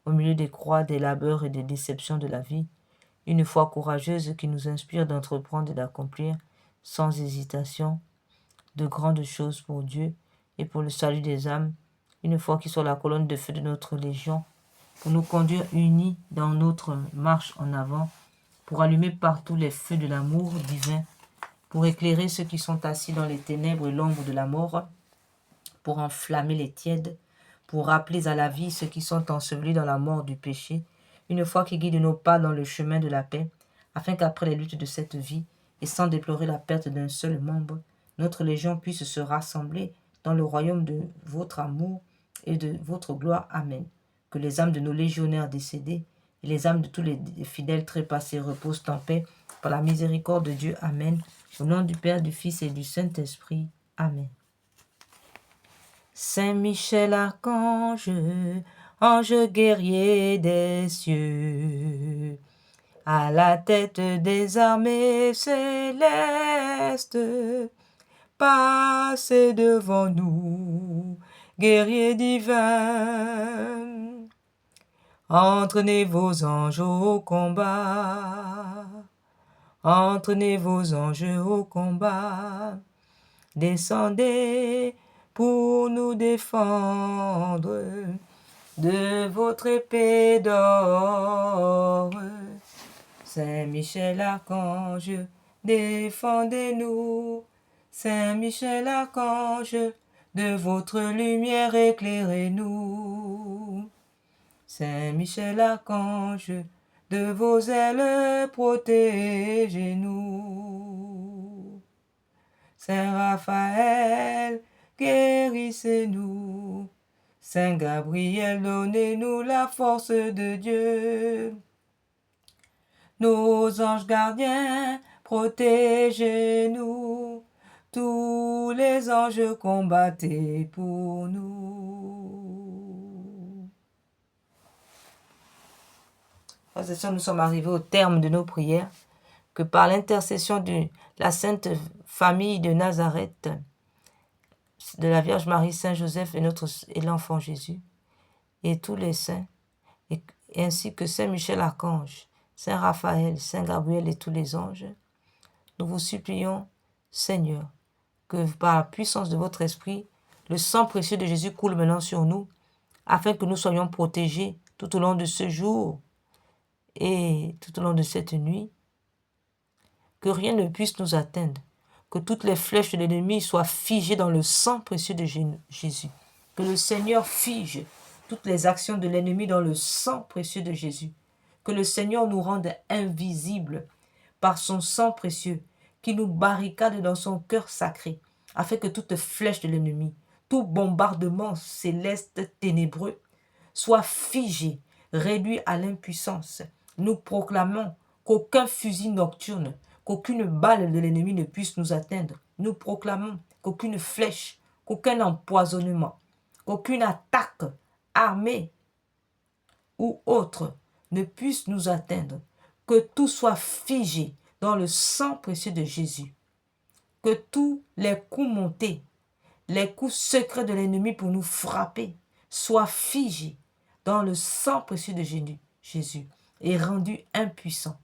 au milieu des croix, des labeurs et des déceptions de la vie, une foi courageuse qui nous inspire d'entreprendre et d'accomplir, sans hésitation, de grandes choses pour Dieu et pour le salut des âmes, une foi qui soit la colonne de feu de notre légion, pour nous conduire unis dans notre marche en avant, pour allumer partout les feux de l'amour divin, pour éclairer ceux qui sont assis dans les ténèbres et l'ombre de la mort, pour enflammer les tièdes, pour rappeler à la vie ceux qui sont ensevelis dans la mort du péché, une foi qui guide nos pas dans le chemin de la paix, afin qu'après les luttes de cette vie, et sans déplorer la perte d'un seul membre, notre légion puisse se rassembler dans le royaume de votre amour et de votre gloire. Amen. Que les âmes de nos légionnaires décédés et les âmes de tous les fidèles trépassés reposent en paix par la miséricorde de Dieu. Amen. Au nom du Père, du Fils et du Saint-Esprit. Amen. Saint Michel Archange, ange guerrier des cieux, à la tête des armées célestes, passez devant nous, guerrier divin. Entraînez vos anges au combat, entraînez vos anges au combat, descendez pour nous défendre de votre épée d'or. Saint Michel Archange, défendez-nous. Saint Michel Archange, de votre lumière éclairez-nous. Saint Michel Archange, de vos ailes protégez-nous. Saint Raphaël, guérissez-nous. Saint Gabriel, donnez-nous la force de Dieu. Nos anges gardiens, protégez-nous. Tous les anges combattez pour nous. Frères et sœurs, nous sommes arrivés au terme de nos prières, que par l'intercession de la Sainte Famille de Nazareth, de la Vierge Marie, Saint Joseph et l'enfant Jésus, et tous les saints, et ainsi que Saint Michel Archange, Saint Raphaël, Saint Gabriel et tous les anges, nous vous supplions, Seigneur, que par la puissance de votre esprit, le sang précieux de Jésus coule maintenant sur nous, afin que nous soyons protégés tout au long de ce jour et tout au long de cette nuit, que rien ne puisse nous atteindre, que toutes les flèches de l'ennemi soient figées dans le sang précieux de Jésus, que le Seigneur fige toutes les actions de l'ennemi dans le sang précieux de Jésus, que le Seigneur nous rende invisibles par son sang précieux, qui nous barricade dans son cœur sacré, afin que toute flèche de l'ennemi, tout bombardement céleste ténébreux, soit figé, réduit à l'impuissance. Nous proclamons qu'aucun fusil nocturne, qu'aucune balle de l'ennemi ne puisse nous atteindre. Nous proclamons qu'aucune flèche, qu'aucun empoisonnement, qu'aucune attaque armée ou autre ne puisse nous atteindre, que tout soit figé dans le sang précieux de Jésus, que tous les coups montés, les coups secrets de l'ennemi pour nous frapper, soient figés dans le sang précieux de Jésus et rendus impuissants.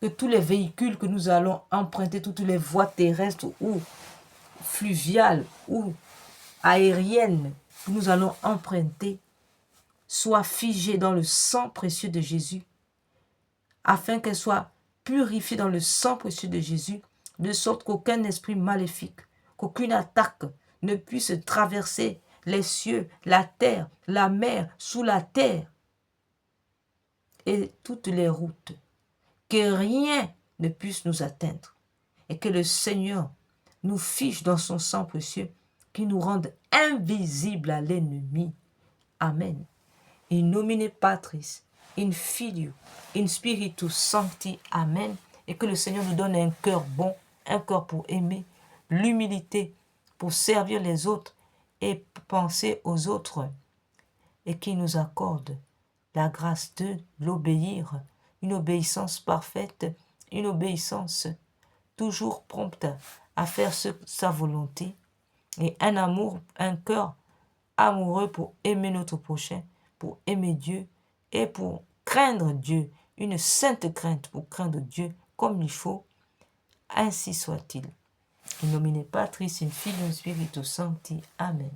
Que tous les véhicules que nous allons emprunter, toutes les voies terrestres ou fluviales ou aériennes que nous allons emprunter, soient figées dans le sang précieux de Jésus, afin qu'elles soient purifiées dans le sang précieux de Jésus, de sorte qu'aucun esprit maléfique, qu'aucune attaque ne puisse traverser les cieux, la terre, la mer, sous la terre et toutes les routes. Que rien ne puisse nous atteindre et que le Seigneur nous fiche dans son sang précieux, qui nous rende invisibles à l'ennemi. Amen. In nomine Patris, in Filio, in Spiritus Sancti. Amen. Et que le Seigneur nous donne un cœur bon, un cœur pour aimer, l'humilité pour servir les autres et penser aux autres. Et qu'il nous accorde la grâce de l'obéir, une obéissance parfaite, une obéissance toujours prompte à faire sa volonté, et un amour, un cœur amoureux pour aimer notre prochain, pour aimer Dieu et pour craindre Dieu, une sainte crainte pour craindre Dieu comme il faut. Ainsi soit-il. In nomine Patris, in Filio, Spiritus Sancti. Amen.